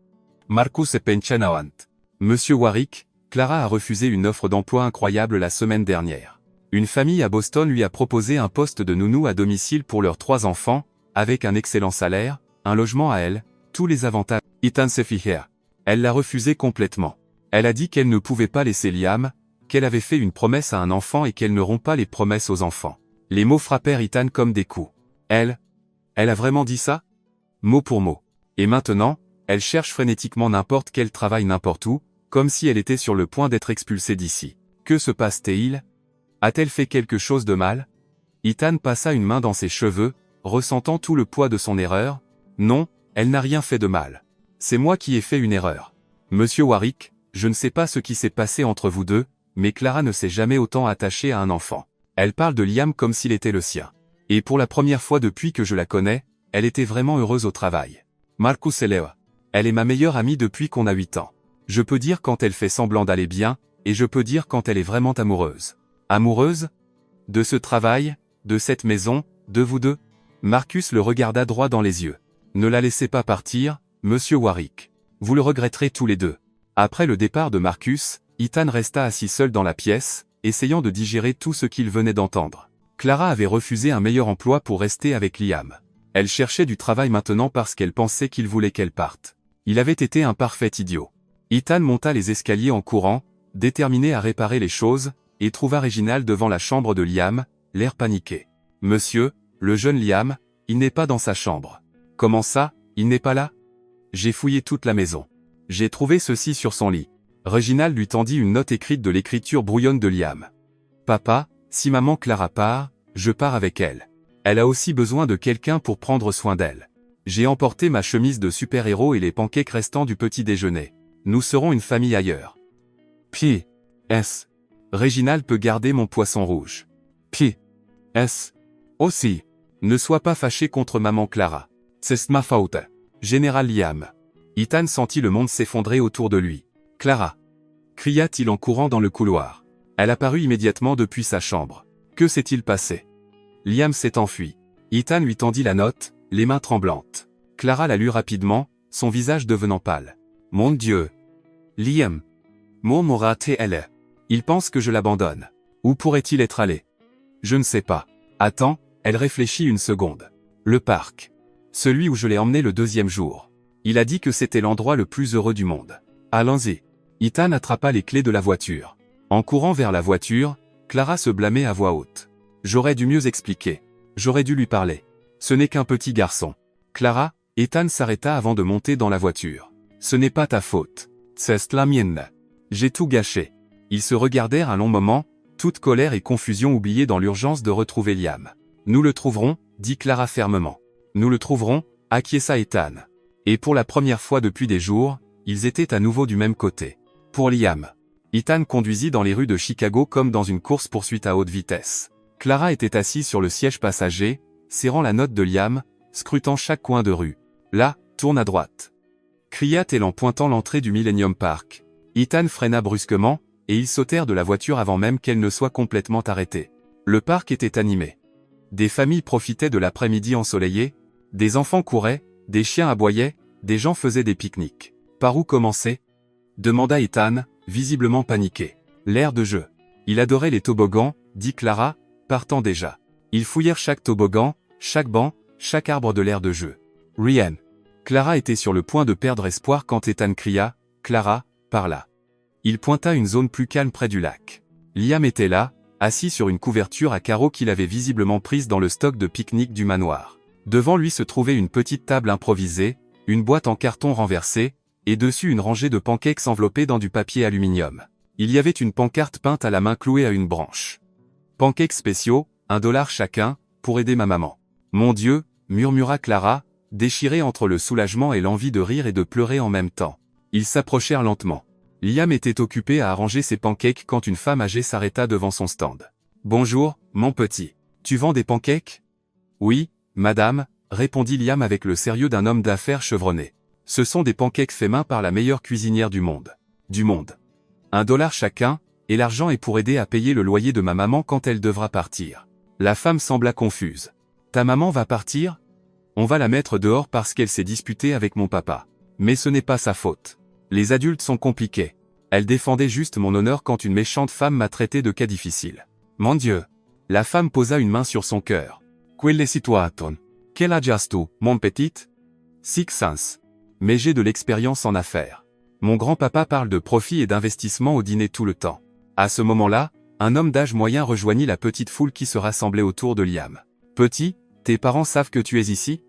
Marcus et Penchanawant. Monsieur Warwick, Clara a refusé une offre d'emploi incroyable la semaine dernière. Une famille à Boston lui a proposé un poste de nounou à domicile pour leurs 3 enfants, avec un excellent salaire, un logement à elle, tous les avantages. Ethan s'est fiché. Elle l'a refusé complètement. Elle a dit qu'elle ne pouvait pas laisser Liam, qu'elle avait fait une promesse à un enfant et qu'elle ne rompt pas les promesses aux enfants. Les mots frappèrent Ethan comme des coups. Elle a vraiment dit ça? Mot pour mot. Et maintenant, elle cherche frénétiquement n'importe quel travail n'importe où, comme si elle était sur le point d'être expulsée d'ici. Que se passe-t-il? A-t-elle fait quelque chose de mal? Ethan passa une main dans ses cheveux, ressentant tout le poids de son erreur. Non, elle n'a rien fait de mal. C'est moi qui ai fait une erreur. Monsieur Warwick, je ne sais pas ce qui s'est passé entre vous deux, mais Clara ne s'est jamais autant attachée à un enfant. Elle parle de Liam comme s'il était le sien. Et pour la première fois depuis que je la connais, elle était vraiment heureuse au travail. Marcus Elea. Elle est ma meilleure amie depuis qu'on a 8 ans. Je peux dire quand elle fait semblant d'aller bien, et je peux dire quand elle est vraiment amoureuse. Amoureuse? De ce travail, de cette maison, de vous deux? Marcus le regarda droit dans les yeux. Ne la laissez pas partir, monsieur Warwick. Vous le regretterez tous les deux. Après le départ de Marcus, Ethan resta assis seul dans la pièce, essayant de digérer tout ce qu'il venait d'entendre. Clara avait refusé un meilleur emploi pour rester avec Liam. Elle cherchait du travail maintenant parce qu'elle pensait qu'il voulait qu'elle parte. Il avait été un parfait idiot. Ethan monta les escaliers en courant, déterminé à réparer les choses, et trouva Réginald devant la chambre de Liam, l'air paniqué. « Monsieur, le jeune Liam, il n'est pas dans sa chambre. »« Comment ça, il n'est pas là ?»« J'ai fouillé toute la maison. J'ai trouvé ceci sur son lit. » Réginald lui tendit une note écrite de l'écriture brouillonne de Liam. « Papa, si maman Clara part, je pars avec elle. Elle a aussi besoin de quelqu'un pour prendre soin d'elle. J'ai emporté ma chemise de super-héros et les pancakes restants du petit déjeuner. Nous serons une famille ailleurs. » Puis, S. Réginald peut garder mon poisson rouge. P. S. Aussi. Ne sois pas fâché contre maman Clara. C'est ma faute. Général Liam. Ethan sentit le monde s'effondrer autour de lui. Clara. Cria-t-il en courant dans le couloir. Elle apparut immédiatement depuis sa chambre. Que s'est-il passé? Liam s'est enfui. Ethan lui tendit la note, les mains tremblantes. Clara la lut rapidement, son visage devenant pâle. Mon Dieu. Liam. Mon raté elle. Il pense que je l'abandonne. Où pourrait-il être allé? Je ne sais pas. Attends, elle réfléchit une seconde. Le parc. Celui où je l'ai emmené le deuxième jour. Il a dit que c'était l'endroit le plus heureux du monde. Allons-y. Ethan attrapa les clés de la voiture. En courant vers la voiture, Clara se blâmait à voix haute. J'aurais dû mieux expliquer. J'aurais dû lui parler. Ce n'est qu'un petit garçon. Clara, Ethan s'arrêta avant de monter dans la voiture. Ce n'est pas ta faute. C'est la mienne. J'ai tout gâché. Ils se regardèrent un long moment, toute colère et confusion oubliées dans l'urgence de retrouver Liam. Nous le trouverons, dit Clara fermement. Nous le trouverons, acquiesça Ethan. Et pour la première fois depuis des jours, ils étaient à nouveau du même côté. Pour Liam. Ethan conduisit dans les rues de Chicago comme dans une course-poursuite à haute vitesse. Clara était assise sur le siège passager, serrant la note de Liam, scrutant chaque coin de rue. Là, tourne à droite. Cria-t-elle en pointant l'entrée du Millennium Park. Ethan freina brusquement, et ils sautèrent de la voiture avant même qu'elle ne soit complètement arrêtée. Le parc était animé. Des familles profitaient de l'après-midi ensoleillé, des enfants couraient, des chiens aboyaient, des gens faisaient des pique-niques. Par où commencer? Demanda Ethan, visiblement paniqué. L'aire de jeu. Il adorait les toboggans, dit Clara, partant déjà. Ils fouillèrent chaque toboggan, chaque banc, chaque arbre de l'aire de jeu. Ryan. Clara était sur le point de perdre espoir quand Ethan cria, Clara, par là. Il pointa une zone plus calme près du lac. Liam était là, assis sur une couverture à carreaux qu'il avait visiblement prise dans le stock de pique-nique du manoir. Devant lui se trouvait une petite table improvisée, une boîte en carton renversée, et dessus une rangée de pancakes enveloppés dans du papier aluminium. Il y avait une pancarte peinte à la main clouée à une branche. Pancakes spéciaux, $1 chacun, pour aider ma maman. Mon Dieu, murmura Clara, déchirée entre le soulagement et l'envie de rire et de pleurer en même temps. Ils s'approchèrent lentement. Liam était occupé à arranger ses pancakes quand une femme âgée s'arrêta devant son stand. Bonjour, mon petit. Tu vends des pancakes? Oui, madame, répondit Liam avec le sérieux d'un homme d'affaires chevronné. Ce sont des pancakes faits main par la meilleure cuisinière du monde. $1 chacun, et l'argent est pour aider à payer le loyer de ma maman quand elle devra partir. La femme sembla confuse. Ta maman va partir? On va la mettre dehors parce qu'elle s'est disputée avec mon papa. Mais ce n'est pas sa faute. Les adultes sont compliqués. Elle défendait juste mon honneur quand une méchante femme m'a traité de cas difficile. Mon Dieu. La femme posa une main sur son cœur. Quelle situation? Quel âge as-tu, mon petit? 6 ans. Mais j'ai de l'expérience en affaires. Mon grand-papa parle de profit et d'investissement au dîner tout le temps. À ce moment-là, un homme d'âge moyen rejoignit la petite foule qui se rassemblait autour de Liam. Petit, tes parents savent que tu es ici?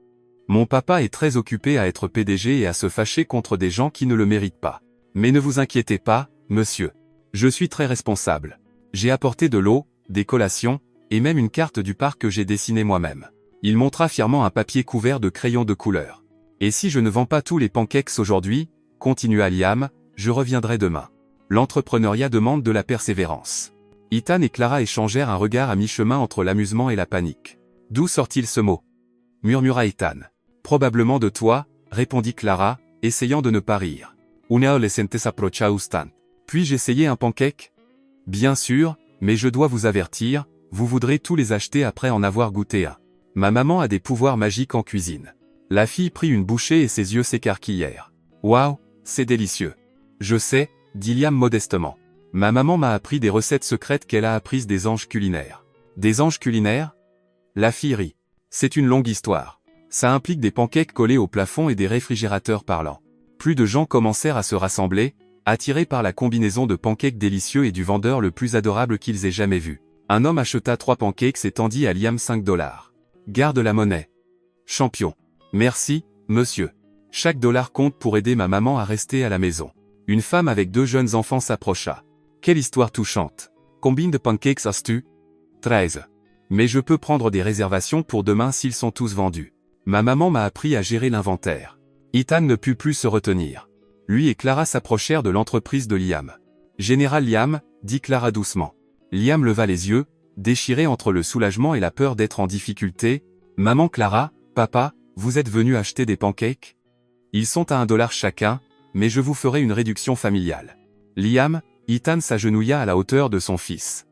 Mon papa est très occupé à être PDG et à se fâcher contre des gens qui ne le méritent pas. Mais ne vous inquiétez pas, monsieur. Je suis très responsable. J'ai apporté de l'eau, des collations, et même une carte du parc que j'ai dessinée moi-même. Il montra fièrement un papier couvert de crayons de couleur. Et si je ne vends pas tous les pancakes aujourd'hui, continua Liam, je reviendrai demain. L'entrepreneuriat demande de la persévérance. Ethan et Clara échangèrent un regard à mi-chemin entre l'amusement et la panique. D'où sort-il ce mot? Murmura Ethan. Probablement de toi, répondit Clara, essayant de ne pas rire. Una adolescente s'approcha ustant. Puis-je essayer un pancake? Bien sûr, mais je dois vous avertir, vous voudrez tous les acheter après en avoir goûté un. Ma maman a des pouvoirs magiques en cuisine. La fille prit une bouchée et ses yeux s'écarquillèrent. Waouh, c'est délicieux. Je sais, dit Liam modestement. Ma maman m'a appris des recettes secrètes qu'elle a apprises des anges culinaires. Des anges culinaires? La fille rit. C'est une longue histoire. Ça implique des pancakes collés au plafond et des réfrigérateurs parlants. Plus de gens commencèrent à se rassembler, attirés par la combinaison de pancakes délicieux et du vendeur le plus adorable qu'ils aient jamais vu. Un homme acheta 3 pancakes et tendit à Liam $5. Garde la monnaie. Champion. Merci, monsieur. Chaque dollar compte pour aider ma maman à rester à la maison. Une femme avec 2 jeunes enfants s'approcha. Quelle histoire touchante. Combien de pancakes as-tu? 13. Mais je peux prendre des réservations pour demain s'ils sont tous vendus. Ma maman m'a appris à gérer l'inventaire. Ethan ne put plus se retenir. Lui et Clara s'approchèrent de l'entreprise de Liam. Général Liam, dit Clara doucement. Liam leva les yeux, déchiré entre le soulagement et la peur d'être en difficulté. Maman Clara, papa, vous êtes venus acheter des pancakes? Ils sont à $1 chacun, mais je vous ferai une réduction familiale. Liam, Ethan s'agenouilla à la hauteur de son fils.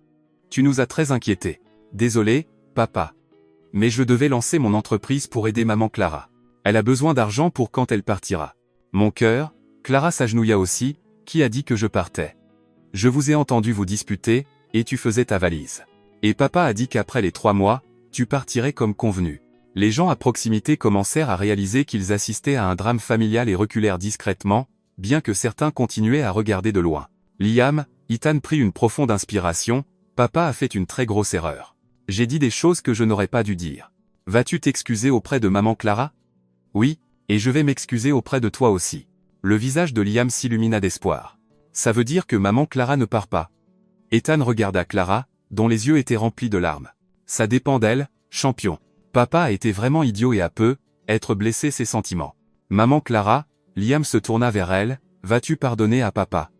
Tu nous as très inquiétés. Désolé, papa. Mais je devais lancer mon entreprise pour aider maman Clara. Elle a besoin d'argent pour quand elle partira. Mon cœur, Clara s'agenouilla aussi, qui a dit que je partais? Je vous ai entendu vous disputer, et tu faisais ta valise. Et papa a dit qu'après les 3 mois, tu partirais comme convenu. Les gens à proximité commencèrent à réaliser qu'ils assistaient à un drame familial et reculèrent discrètement, bien que certains continuaient à regarder de loin. Liam, Ethan prit une profonde inspiration. Papa a fait une très grosse erreur. J'ai dit des choses que je n'aurais pas dû dire. Vas-tu t'excuser auprès de maman Clara? Oui, et je vais m'excuser auprès de toi aussi. Le visage de Liam s'illumina d'espoir. Ça veut dire que maman Clara ne part pas. Ethan regarda Clara, dont les yeux étaient remplis de larmes. Ça dépend d'elle, champion. Papa a été vraiment idiot et a peu, être blessé ses sentiments. Maman Clara, Liam se tourna vers elle, vas-tu pardonner à papa?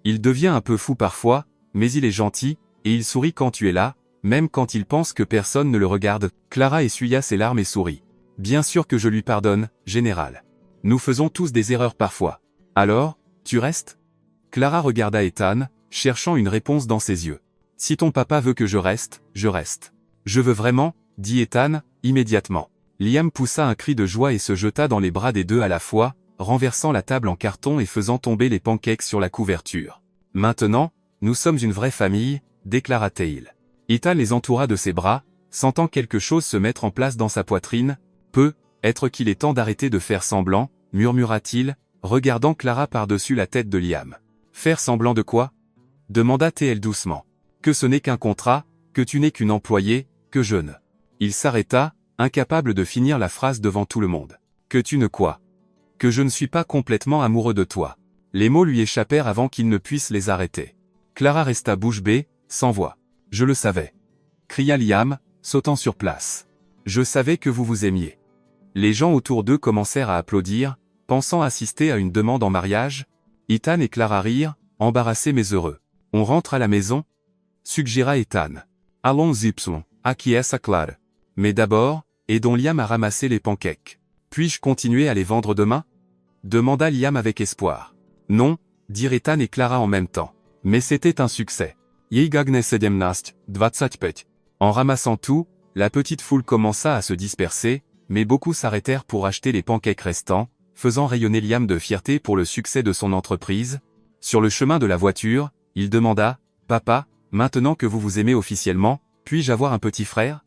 Il devient un peu fou parfois, mais il est gentil, et il sourit quand tu es là, même quand il pense que personne ne le regarde. Clara essuya ses larmes et sourit. Bien sûr que je lui pardonne, général. Nous faisons tous des erreurs parfois. Alors, tu restes? Clara regarda Ethan, cherchant une réponse dans ses yeux. Si ton papa veut que je reste, je reste. Je veux vraiment, dit Ethan, immédiatement. Liam poussa un cri de joie et se jeta dans les bras des deux à la fois, renversant la table en carton et faisant tomber les pancakes sur la couverture. Maintenant, nous sommes une vraie famille, déclara-t-il. Ethan les entoura de ses bras, sentant quelque chose se mettre en place dans sa poitrine. Peut-être qu'il est temps d'arrêter de faire semblant, murmura-t-il, regardant Clara par-dessus la tête de Liam. Faire semblant de quoi? Demanda-t-elle doucement. Que ce n'est qu'un contrat, que tu n'es qu'une employée, que je ne. Il s'arrêta, incapable de finir la phrase devant tout le monde. Que tu ne quoi? Que je ne suis pas complètement amoureux de toi. Les mots lui échappèrent avant qu'il ne puisse les arrêter. Clara resta bouche bée, sans voix. Je le savais. Cria Liam, sautant sur place. Je savais que vous vous aimiez. Les gens autour d'eux commencèrent à applaudir, pensant assister à une demande en mariage. Ethan et Clara rirent, embarrassés mais heureux. On rentre à la maison? Suggéra Ethan. Allons Zypson, acquiesça Clara. Mais d'abord, aidons Liam à ramasser les pancakes. Puis-je continuer à les vendre demain? Demanda Liam avec espoir. Non, dirent Ethan et Clara en même temps. Mais c'était un succès. En ramassant tout, la petite foule commença à se disperser, mais beaucoup s'arrêtèrent pour acheter les pancakes restants, faisant rayonner Liam de fierté pour le succès de son entreprise. Sur le chemin de la voiture, il demanda, « Papa, maintenant que vous vous aimez officiellement, puis-je avoir un petit frère ?»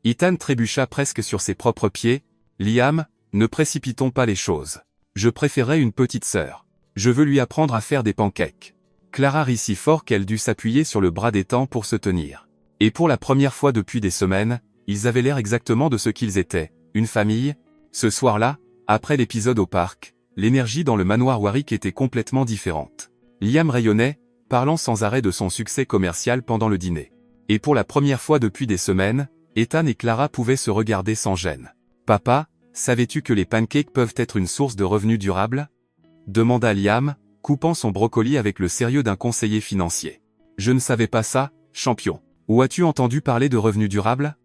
Ethan trébucha presque sur ses propres pieds. « Liam, ne précipitons pas les choses. Je préférerais une petite sœur. Je veux lui apprendre à faire des pancakes. » Clara rit si fort qu'elle dut s'appuyer sur le bras d'Ethan pour se tenir. Et pour la première fois depuis des semaines, ils avaient l'air exactement de ce qu'ils étaient, une famille. Ce soir-là, après l'épisode au parc, l'énergie dans le manoir Warwick était complètement différente. Liam rayonnait, parlant sans arrêt de son succès commercial pendant le dîner. Et pour la première fois depuis des semaines, Ethan et Clara pouvaient se regarder sans gêne. « Papa, savais-tu que les pancakes peuvent être une source de revenus durables ?» demanda Liam, coupant son brocoli avec le sérieux d'un conseiller financier. « Je ne savais pas ça, champion. Où as-tu entendu parler de revenus durables? »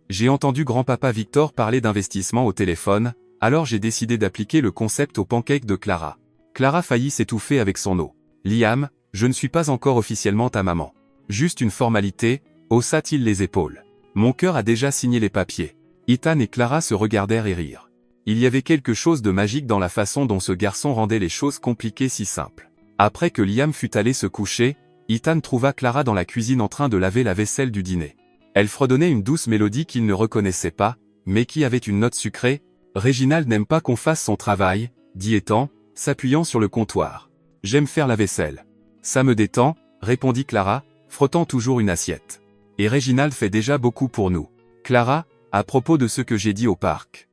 J'ai entendu grand-papa Victor parler d'investissement au téléphone, alors j'ai décidé d'appliquer le concept aux pancakes de Clara. Clara faillit s'étouffer avec son eau. « Liam, je ne suis pas encore officiellement ta maman. Juste une formalité, haussa-t-il les épaules. Mon cœur a déjà signé les papiers. » Ethan et Clara se regardèrent et rirent. Il y avait quelque chose de magique dans la façon dont ce garçon rendait les choses compliquées si simples. Après que Liam fut allé se coucher, Ethan trouva Clara dans la cuisine en train de laver la vaisselle du dîner. Elle fredonnait une douce mélodie qu'il ne reconnaissait pas, mais qui avait une note sucrée. « Réginald n'aime pas qu'on fasse son travail, » dit Ethan, s'appuyant sur le comptoir. « J'aime faire la vaisselle. »« Ça me détend, » répondit Clara, frottant toujours une assiette. « Et Réginald fait déjà beaucoup pour nous. » Clara, à propos de ce que j'ai dit au parc.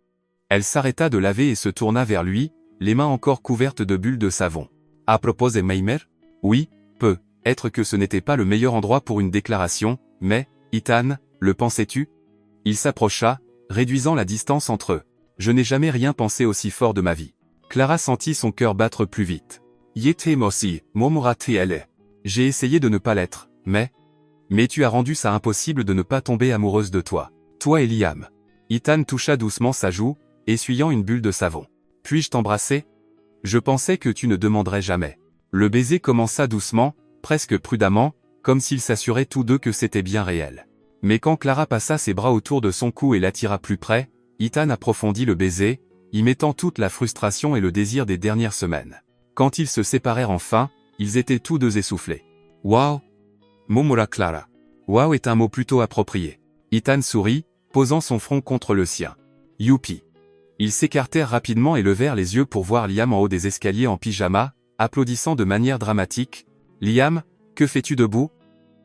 Elle s'arrêta de laver et se tourna vers lui, les mains encore couvertes de bulles de savon. « À propos des Meimer? » Oui, peut-être que ce n'était pas le meilleur endroit pour une déclaration, mais, Ethan, le pensais-tu? Il s'approcha, réduisant la distance entre eux. Je n'ai jamais rien pensé aussi fort de ma vie. Clara sentit son cœur battre plus vite. Yetem aussi, murmura-t-elle. J'ai essayé de ne pas l'être, mais tu as rendu ça impossible de ne pas tomber amoureuse de toi. Toi et Liam. Ethan toucha doucement sa joue, essuyant une bulle de savon. Puis-je t'embrasser? Je pensais que tu ne demanderais jamais. Le baiser commença doucement, presque prudemment, comme s'ils s'assuraient tous deux que c'était bien réel. Mais quand Clara passa ses bras autour de son cou et l'attira plus près, Ethan approfondit le baiser, y mettant toute la frustration et le désir des dernières semaines. Quand ils se séparèrent enfin, ils étaient tous deux essoufflés. Wow! Murmura Clara. Wow est un mot plutôt approprié. Ethan sourit, posant son front contre le sien. Youpi! Ils s'écartèrent rapidement et levèrent les yeux pour voir Liam en haut des escaliers en pyjama, applaudissant de manière dramatique. Liam, que fais-tu debout?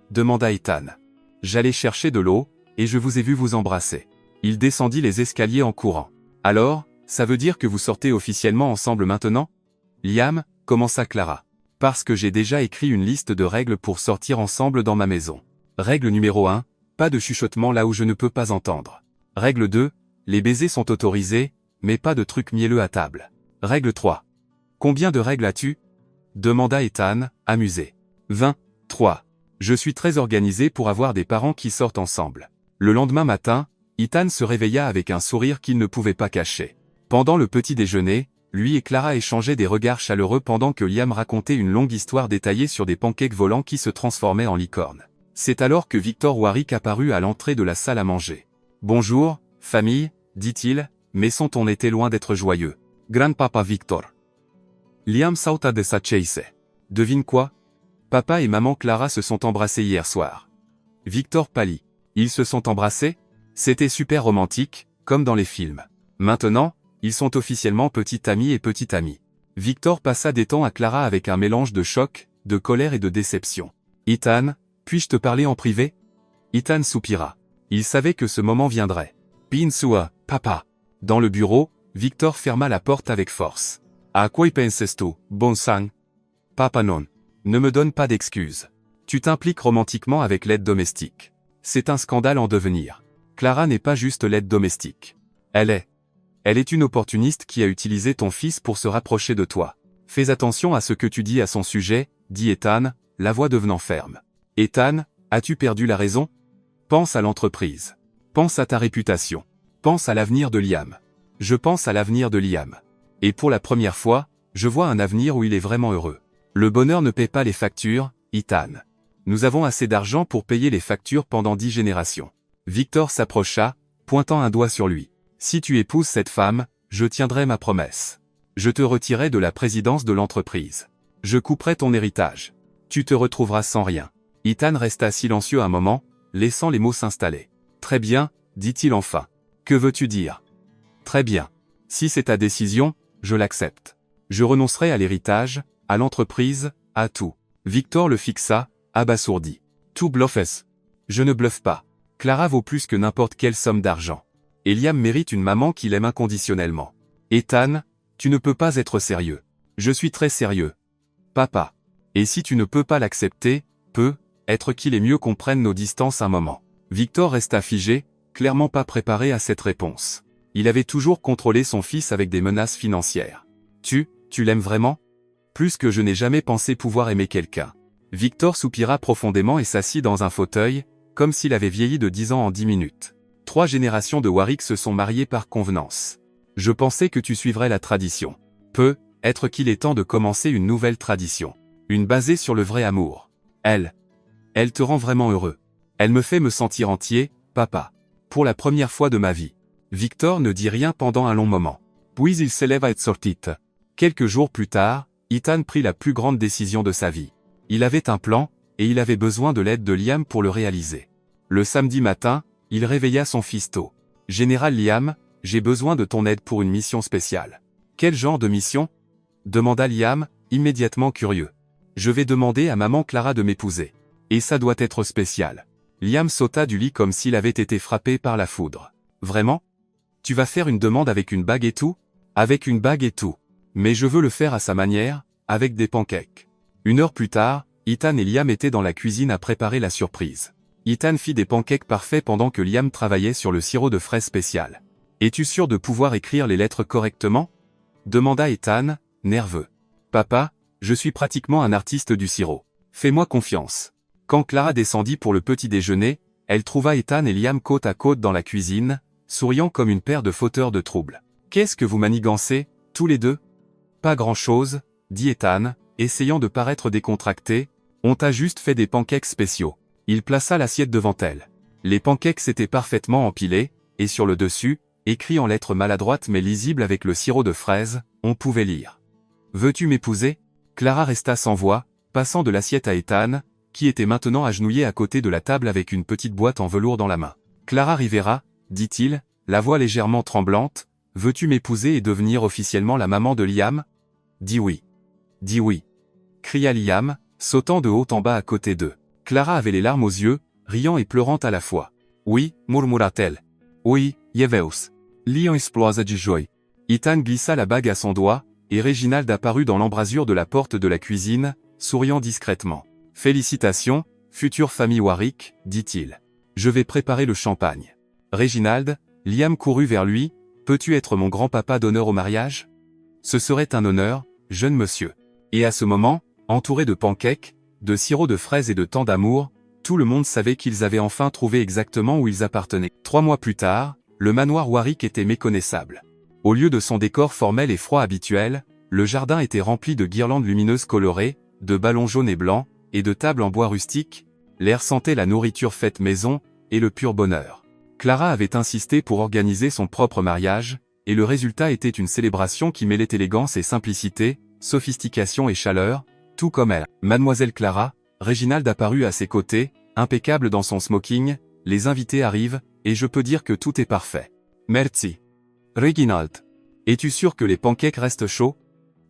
Demanda Ethan. J'allais chercher de l'eau, et je vous ai vu vous embrasser. Il descendit les escaliers en courant. Alors, ça veut dire que vous sortez officiellement ensemble maintenant? Liam, commença Clara. Parce que j'ai déjà écrit une liste de règles pour sortir ensemble dans ma maison. Règle numéro 1, pas de chuchotement là où je ne peux pas entendre. Règle 2, les baisers sont autorisés, mais pas de trucs mielleux à table. Règle 3. Combien de règles as-tu? Demanda Ethan, amusé. 23. Je suis très organisé pour avoir des parents qui sortent ensemble. Le lendemain matin, Ethan se réveilla avec un sourire qu'il ne pouvait pas cacher. Pendant le petit déjeuner, lui et Clara échangeaient des regards chaleureux pendant que Liam racontait une longue histoire détaillée sur des pancakes volants qui se transformaient en licornes. C'est alors que Victor Warwick apparut à l'entrée de la salle à manger. « Bonjour, famille, dit-il, mais son ton était loin d'être joyeux. Grand-papa Victor. Liam sauta de sa chaise. Devine quoi? Papa et maman Clara se sont embrassés hier soir. Victor pâlit. Ils se sont embrassés? C'était super romantique, comme dans les films. Maintenant, ils sont officiellement petits amis et petite amie. Victor passa des temps à Clara avec un mélange de choc, de colère et de déception. Ethan, puis-je te parler en privé? Ethan soupira. Il savait que ce moment viendrait. Pinsua, papa. Dans le bureau, Victor ferma la porte avec force. À quoi y penses-tu, bon sang? Papa non. Ne me donne pas d'excuses. Tu t'impliques romantiquement avec l'aide domestique. C'est un scandale en devenir. Clara n'est pas juste l'aide domestique. Elle est une opportuniste qui a utilisé ton fils pour se rapprocher de toi. Fais attention à ce que tu dis à son sujet, dit Ethan, la voix devenant ferme. Ethan, as-tu perdu la raison? Pense à l'entreprise. Pense à ta réputation. Pense à l'avenir de Liam. Je pense à l'avenir de Liam. Et pour la première fois, je vois un avenir où il est vraiment heureux. Le bonheur ne paie pas les factures, Ethan. Nous avons assez d'argent pour payer les factures pendant 10 générations. Victor s'approcha, pointant un doigt sur lui. Si tu épouses cette femme, je tiendrai ma promesse. Je te retirerai de la présidence de l'entreprise. Je couperai ton héritage. Tu te retrouveras sans rien. Ethan resta silencieux un moment, laissant les mots s'installer. Très bien, dit-il enfin. Que veux-tu dire? Très bien. Si c'est ta décision, je l'accepte. Je renoncerai à l'héritage, à l'entreprise, à tout. Victor le fixa, abasourdi. Tout bluffes. Je ne bluffe pas. Clara vaut plus que n'importe quelle somme d'argent. Et Liam mérite une maman qui l'aime inconditionnellement. Ethan, tu ne peux pas être sérieux. Je suis très sérieux. Papa. Et si tu ne peux pas l'accepter, être qu'il est mieux qu'on prenne nos distances un moment. Victor resta figé, clairement pas préparé à cette réponse. Il avait toujours contrôlé son fils avec des menaces financières. Tu l'aimes vraiment? Plus que je n'ai jamais pensé pouvoir aimer quelqu'un. Victor soupira profondément et s'assit dans un fauteuil, comme s'il avait vieilli de 10 ans en 10 minutes. 3 générations de Warwick se sont mariées par convenance. Je pensais que tu suivrais la tradition. Être qu'il est temps de commencer une nouvelle tradition. Une basée sur le vrai amour. Elle te rend vraiment heureux. Elle me fait me sentir entier, papa. Pour la première fois de ma vie. Victor ne dit rien pendant un long moment. Puis il s'élève à être sorti. Quelques jours plus tard, Ethan prit la plus grande décision de sa vie. Il avait un plan, et il avait besoin de l'aide de Liam pour le réaliser. Le samedi matin, il réveilla son fils tôt. Général Liam, j'ai besoin de ton aide pour une mission spéciale. Quel genre de mission? Demanda Liam, immédiatement curieux. Je vais demander à maman Clara de m'épouser. Et ça doit être spécial. Liam sauta du lit comme s'il avait été frappé par la foudre. Vraiment? Tu vas faire une demande avec une bague et tout? Avec une bague et tout. Mais je veux le faire à sa manière, avec des pancakes. 1 heure plus tard, Ethan et Liam étaient dans la cuisine à préparer la surprise. Ethan fit des pancakes parfaits pendant que Liam travaillait sur le sirop de fraises spécial. Es-tu sûr de pouvoir écrire les lettres correctement? Demanda Ethan, nerveux. Papa, je suis pratiquement un artiste du sirop. Fais-moi confiance. Quand Clara descendit pour le petit déjeuner, elle trouva Ethan et Liam côte à côte dans la cuisine, souriant comme une paire de fauteurs de troubles. « Qu'est-ce que vous manigancez, tous les deux ?»« Pas grand-chose, » dit Ethan, essayant de paraître décontracté. « On t'a juste fait des pancakes spéciaux. » Il plaça l'assiette devant elle. Les pancakes étaient parfaitement empilés, et sur le dessus, écrit en lettres maladroites mais lisibles avec le sirop de fraise, on pouvait lire. « Veux-tu m'épouser ?» Clara resta sans voix, passant de l'assiette à Ethan, qui était maintenant agenouillé à côté de la table avec une petite boîte en velours dans la main. « Clara Rivera, dit-il, la voix légèrement tremblante, veux-tu m'épouser et devenir officiellement la maman de Liam ? Dis oui. Dis oui. » cria Liam, sautant de haut en bas à côté d'eux. Clara avait les larmes aux yeux, riant et pleurant à la fois. « Oui, murmura-t-elle. Oui, Yeveus. » Liam explosa de joie. Ethan glissa la bague à son doigt, et Reginald apparut dans l'embrasure de la porte de la cuisine, souriant discrètement. « Félicitations, future famille Warwick, dit-il. Je vais préparer le champagne. » Reginald, Liam courut vers lui. « Peux-tu être mon grand-papa d'honneur au mariage ? Ce serait un honneur, jeune monsieur. » Et à ce moment, entouré de pancakes, de sirop de fraises et de tant d'amour, tout le monde savait qu'ils avaient enfin trouvé exactement où ils appartenaient. 3 mois plus tard, le manoir Warwick était méconnaissable. Au lieu de son décor formel et froid habituel, le jardin était rempli de guirlandes lumineuses colorées, de ballons jaunes et blancs, et de tables en bois rustique. L'air sentait la nourriture faite maison, et le pur bonheur. Clara avait insisté pour organiser son propre mariage, et le résultat était une célébration qui mêlait élégance et simplicité, sophistication et chaleur, tout comme elle. Mademoiselle Clara, Reginald apparut à ses côtés, impeccable dans son smoking. Les invités arrivent, et je peux dire que tout est parfait. Merci. Reginald. Es-tu sûr que les pancakes restent chauds ?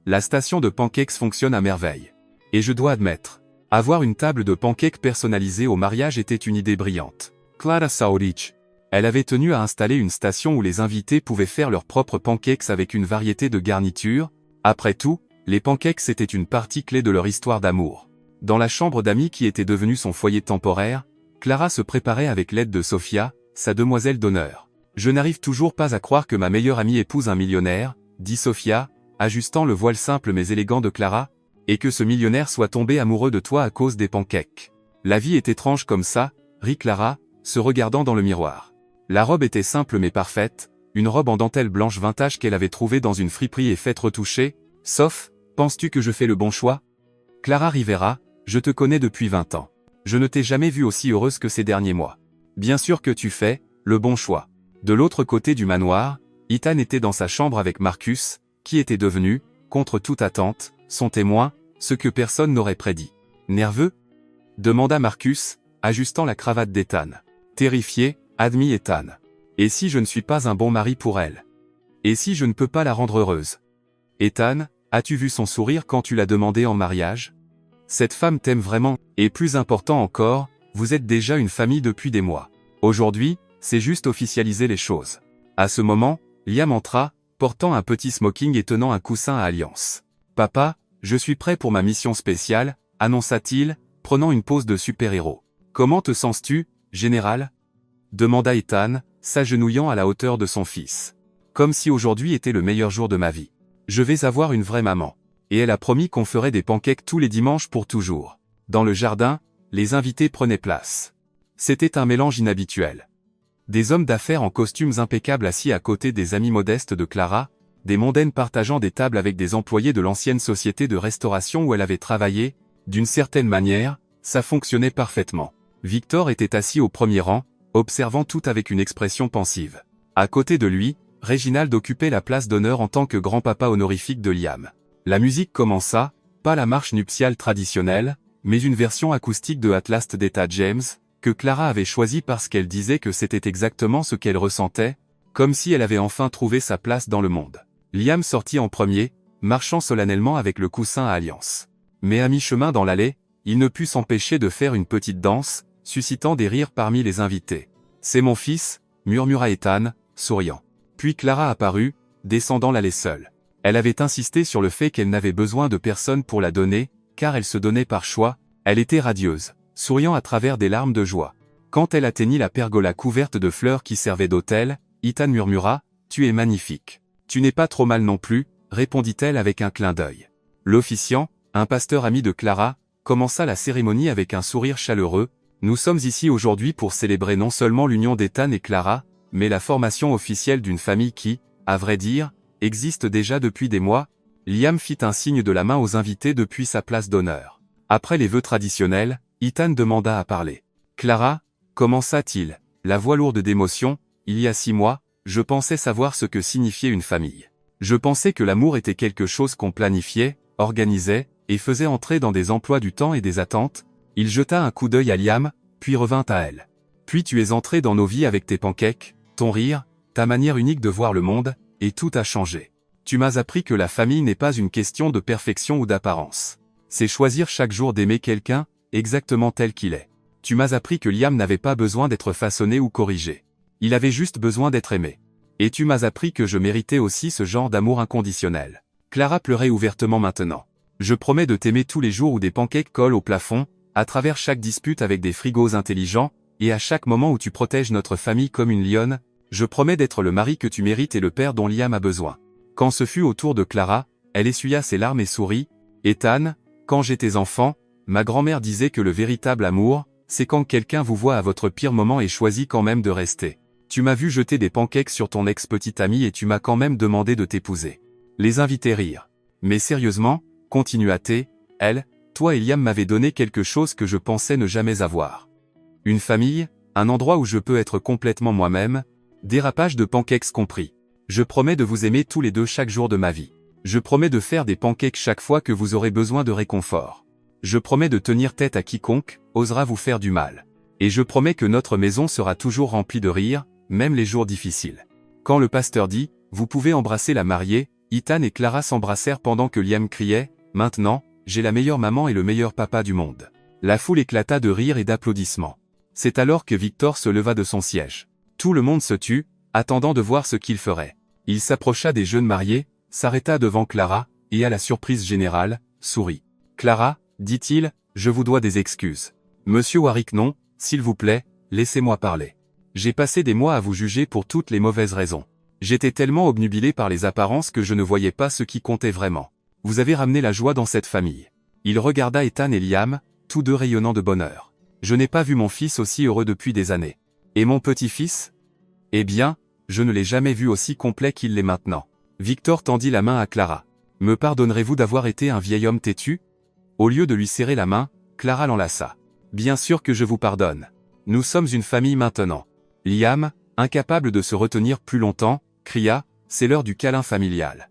La station de pancakes fonctionne à merveille. Et je dois admettre, avoir une table de pancakes personnalisée au mariage était une idée brillante. Clara Saurich. Elle avait tenu à installer une station où les invités pouvaient faire leurs propres pancakes avec une variété de garnitures. Après tout, les pancakes étaient une partie clé de leur histoire d'amour. Dans la chambre d'amis qui était devenue son foyer temporaire, Clara se préparait avec l'aide de Sophia, sa demoiselle d'honneur. « Je n'arrive toujours pas à croire que ma meilleure amie épouse un millionnaire, » dit Sophia, ajustant le voile simple mais élégant de Clara, « et que ce millionnaire soit tombé amoureux de toi à cause des pancakes. La vie est étrange comme ça, » rit Clara, se regardant dans le miroir. La robe était simple mais parfaite, une robe en dentelle blanche vintage qu'elle avait trouvée dans une friperie et faite retoucher. « Sauf, penses-tu que je fais le bon choix ? Clara Rivera, je te connais depuis 20 ans. Je ne t'ai jamais vue aussi heureuse que ces derniers mois. Bien sûr que tu fais le bon choix. » De l'autre côté du manoir, Ethan était dans sa chambre avec Marcus, qui était devenu, contre toute attente, son témoin, ce que personne n'aurait prédit. « Nerveux ? » demanda Marcus, ajustant la cravate d'Ethan. Terrifié, admit Ethan. « Et si je ne suis pas un bon mari pour elle ? Et si je ne peux pas la rendre heureuse ? Ethan, as-tu vu son sourire quand tu l'as demandé en mariage ? Cette femme t'aime vraiment, et plus important encore, vous êtes déjà une famille depuis des mois. Aujourd'hui, c'est juste officialiser les choses. » À ce moment, Liam entra, portant un petit smoking et tenant un coussin à alliance. « Papa, je suis prêt pour ma mission spéciale, » annonça-t-il, prenant une pose de super-héros. « Comment te sens-tu, général ?» demanda Ethan, s'agenouillant à la hauteur de son fils. « Comme si aujourd'hui était le meilleur jour de ma vie. Je vais avoir une vraie maman. » Et elle a promis qu'on ferait des pancakes tous les dimanches pour toujours. Dans le jardin, les invités prenaient place. C'était un mélange inhabituel. Des hommes d'affaires en costumes impeccables assis à côté des amis modestes de Clara, des mondaines partageant des tables avec des employés de l'ancienne société de restauration où elle avait travaillé. D'une certaine manière, ça fonctionnait parfaitement. Victor était assis au premier rang, observant tout avec une expression pensive. À côté de lui, Reginald occupait la place d'honneur en tant que grand-papa honorifique de Liam. La musique commença, pas la marche nuptiale traditionnelle, mais une version acoustique de Atlas d'Etta James, que Clara avait choisie parce qu'elle disait que c'était exactement ce qu'elle ressentait, comme si elle avait enfin trouvé sa place dans le monde. Liam sortit en premier, marchant solennellement avec le coussin à alliance. Mais à mi-chemin dans l'allée, il ne put s'empêcher de faire une petite danse, suscitant des rires parmi les invités. « C'est mon fils » murmura Ethan, souriant. Puis Clara apparut, descendant l'allée seule. Elle avait insisté sur le fait qu'elle n'avait besoin de personne pour la donner, car elle se donnait par choix. Elle était radieuse, souriant à travers des larmes de joie. Quand elle atteignit la pergola couverte de fleurs qui servait d'autel, Ethan murmura « Tu es magnifique. Tu n'es pas trop mal non plus », répondit-elle avec un clin d'œil. L'officiant, un pasteur ami de Clara, commença la cérémonie avec un sourire chaleureux. Nous sommes ici aujourd'hui pour célébrer non seulement l'union d'Ethan et Clara, mais la formation officielle d'une famille qui, à vrai dire, existe déjà depuis des mois. Liam fit un signe de la main aux invités depuis sa place d'honneur. Après les vœux traditionnels, Ethan demanda à parler. Clara, commença-t-il, la voix lourde d'émotion, il y a 6 mois, je pensais savoir ce que signifiait une famille. Je pensais que l'amour était quelque chose qu'on planifiait, organisait, et faisait entrer dans des emplois du temps et des attentes. Il jeta un coup d'œil à Liam, puis revint à elle. Puis tu es entré dans nos vies avec tes pancakes, ton rire, ta manière unique de voir le monde, et tout a changé. Tu m'as appris que la famille n'est pas une question de perfection ou d'apparence. C'est choisir chaque jour d'aimer quelqu'un, exactement tel qu'il est. Tu m'as appris que Liam n'avait pas besoin d'être façonné ou corrigé. Il avait juste besoin d'être aimé. Et tu m'as appris que je méritais aussi ce genre d'amour inconditionnel. Clara pleurait ouvertement maintenant. Je promets de t'aimer tous les jours où des pancakes collent au plafond, à travers chaque dispute avec des frigos intelligents, et à chaque moment où tu protèges notre famille comme une lionne, je promets d'être le mari que tu mérites et le père dont Liam a besoin. Quand ce fut au tour de Clara, elle essuya ses larmes et sourit. Ethan, quand j'étais enfant, ma grand-mère disait que le véritable amour, c'est quand quelqu'un vous voit à votre pire moment et choisit quand même de rester. Tu m'as vu jeter des pancakes sur ton ex-petite amie et tu m'as quand même demandé de t'épouser. Les invités rirent. Mais sérieusement, continua-t-elle, toi et Liam m'avez donné quelque chose que je pensais ne jamais avoir. Une famille, un endroit où je peux être complètement moi-même, dérapage de pancakes compris. Je promets de vous aimer tous les deux chaque jour de ma vie. Je promets de faire des pancakes chaque fois que vous aurez besoin de réconfort. Je promets de tenir tête à quiconque osera vous faire du mal. Et je promets que notre maison sera toujours remplie de rire, même les jours difficiles. Quand le pasteur dit, vous pouvez embrasser la mariée, Ethan et Clara s'embrassèrent pendant que Liam criait, maintenant, j'ai la meilleure maman et le meilleur papa du monde. La foule éclata de rires et d'applaudissements. C'est alors que Victor se leva de son siège. Tout le monde se tut, attendant de voir ce qu'il ferait. Il s'approcha des jeunes mariés, s'arrêta devant Clara, et à la surprise générale, sourit. Clara, dit-il, je vous dois des excuses. Monsieur Warwick non, s'il vous plaît, laissez-moi parler. J'ai passé des mois à vous juger pour toutes les mauvaises raisons. J'étais tellement obnubilé par les apparences que je ne voyais pas ce qui comptait vraiment. Vous avez ramené la joie dans cette famille. Il regarda Ethan et Liam, tous deux rayonnant de bonheur. Je n'ai pas vu mon fils aussi heureux depuis des années. Et mon petit-fils? Eh bien, je ne l'ai jamais vu aussi complet qu'il l'est maintenant. Victor tendit la main à Clara. Me pardonnerez-vous d'avoir été un vieil homme têtu? Au lieu de lui serrer la main, Clara l'enlaça. Bien sûr que je vous pardonne. Nous sommes une famille maintenant. Liam, incapable de se retenir plus longtemps, cria, c'est l'heure du câlin familial.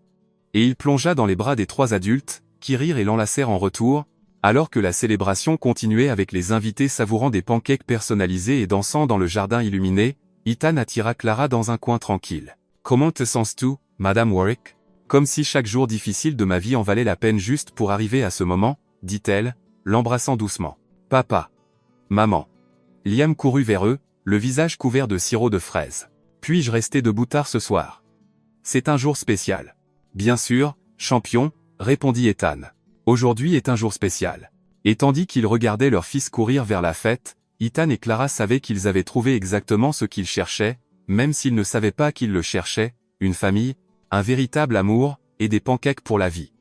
Et il plongea dans les bras des 3 adultes, qui rirent et l'enlacèrent en retour, alors que la célébration continuait avec les invités savourant des pancakes personnalisés et dansant dans le jardin illuminé. Ethan attira Clara dans un coin tranquille. Comment te sens-tu, Madame Warwick? Comme si chaque jour difficile de ma vie en valait la peine juste pour arriver à ce moment, dit-elle, l'embrassant doucement. Papa. Maman. Liam courut vers eux, le visage couvert de sirop de fraise. Puis-je rester debout tard ce soir? C'est un jour spécial. Bien sûr, champion, répondit Ethan. Aujourd'hui est un jour spécial. Et tandis qu'ils regardaient leur fils courir vers la fête, Ethan et Clara savaient qu'ils avaient trouvé exactement ce qu'ils cherchaient, même s'ils ne savaient pas qu'ils le cherchaient, une famille, un véritable amour, et des pancakes pour la vie.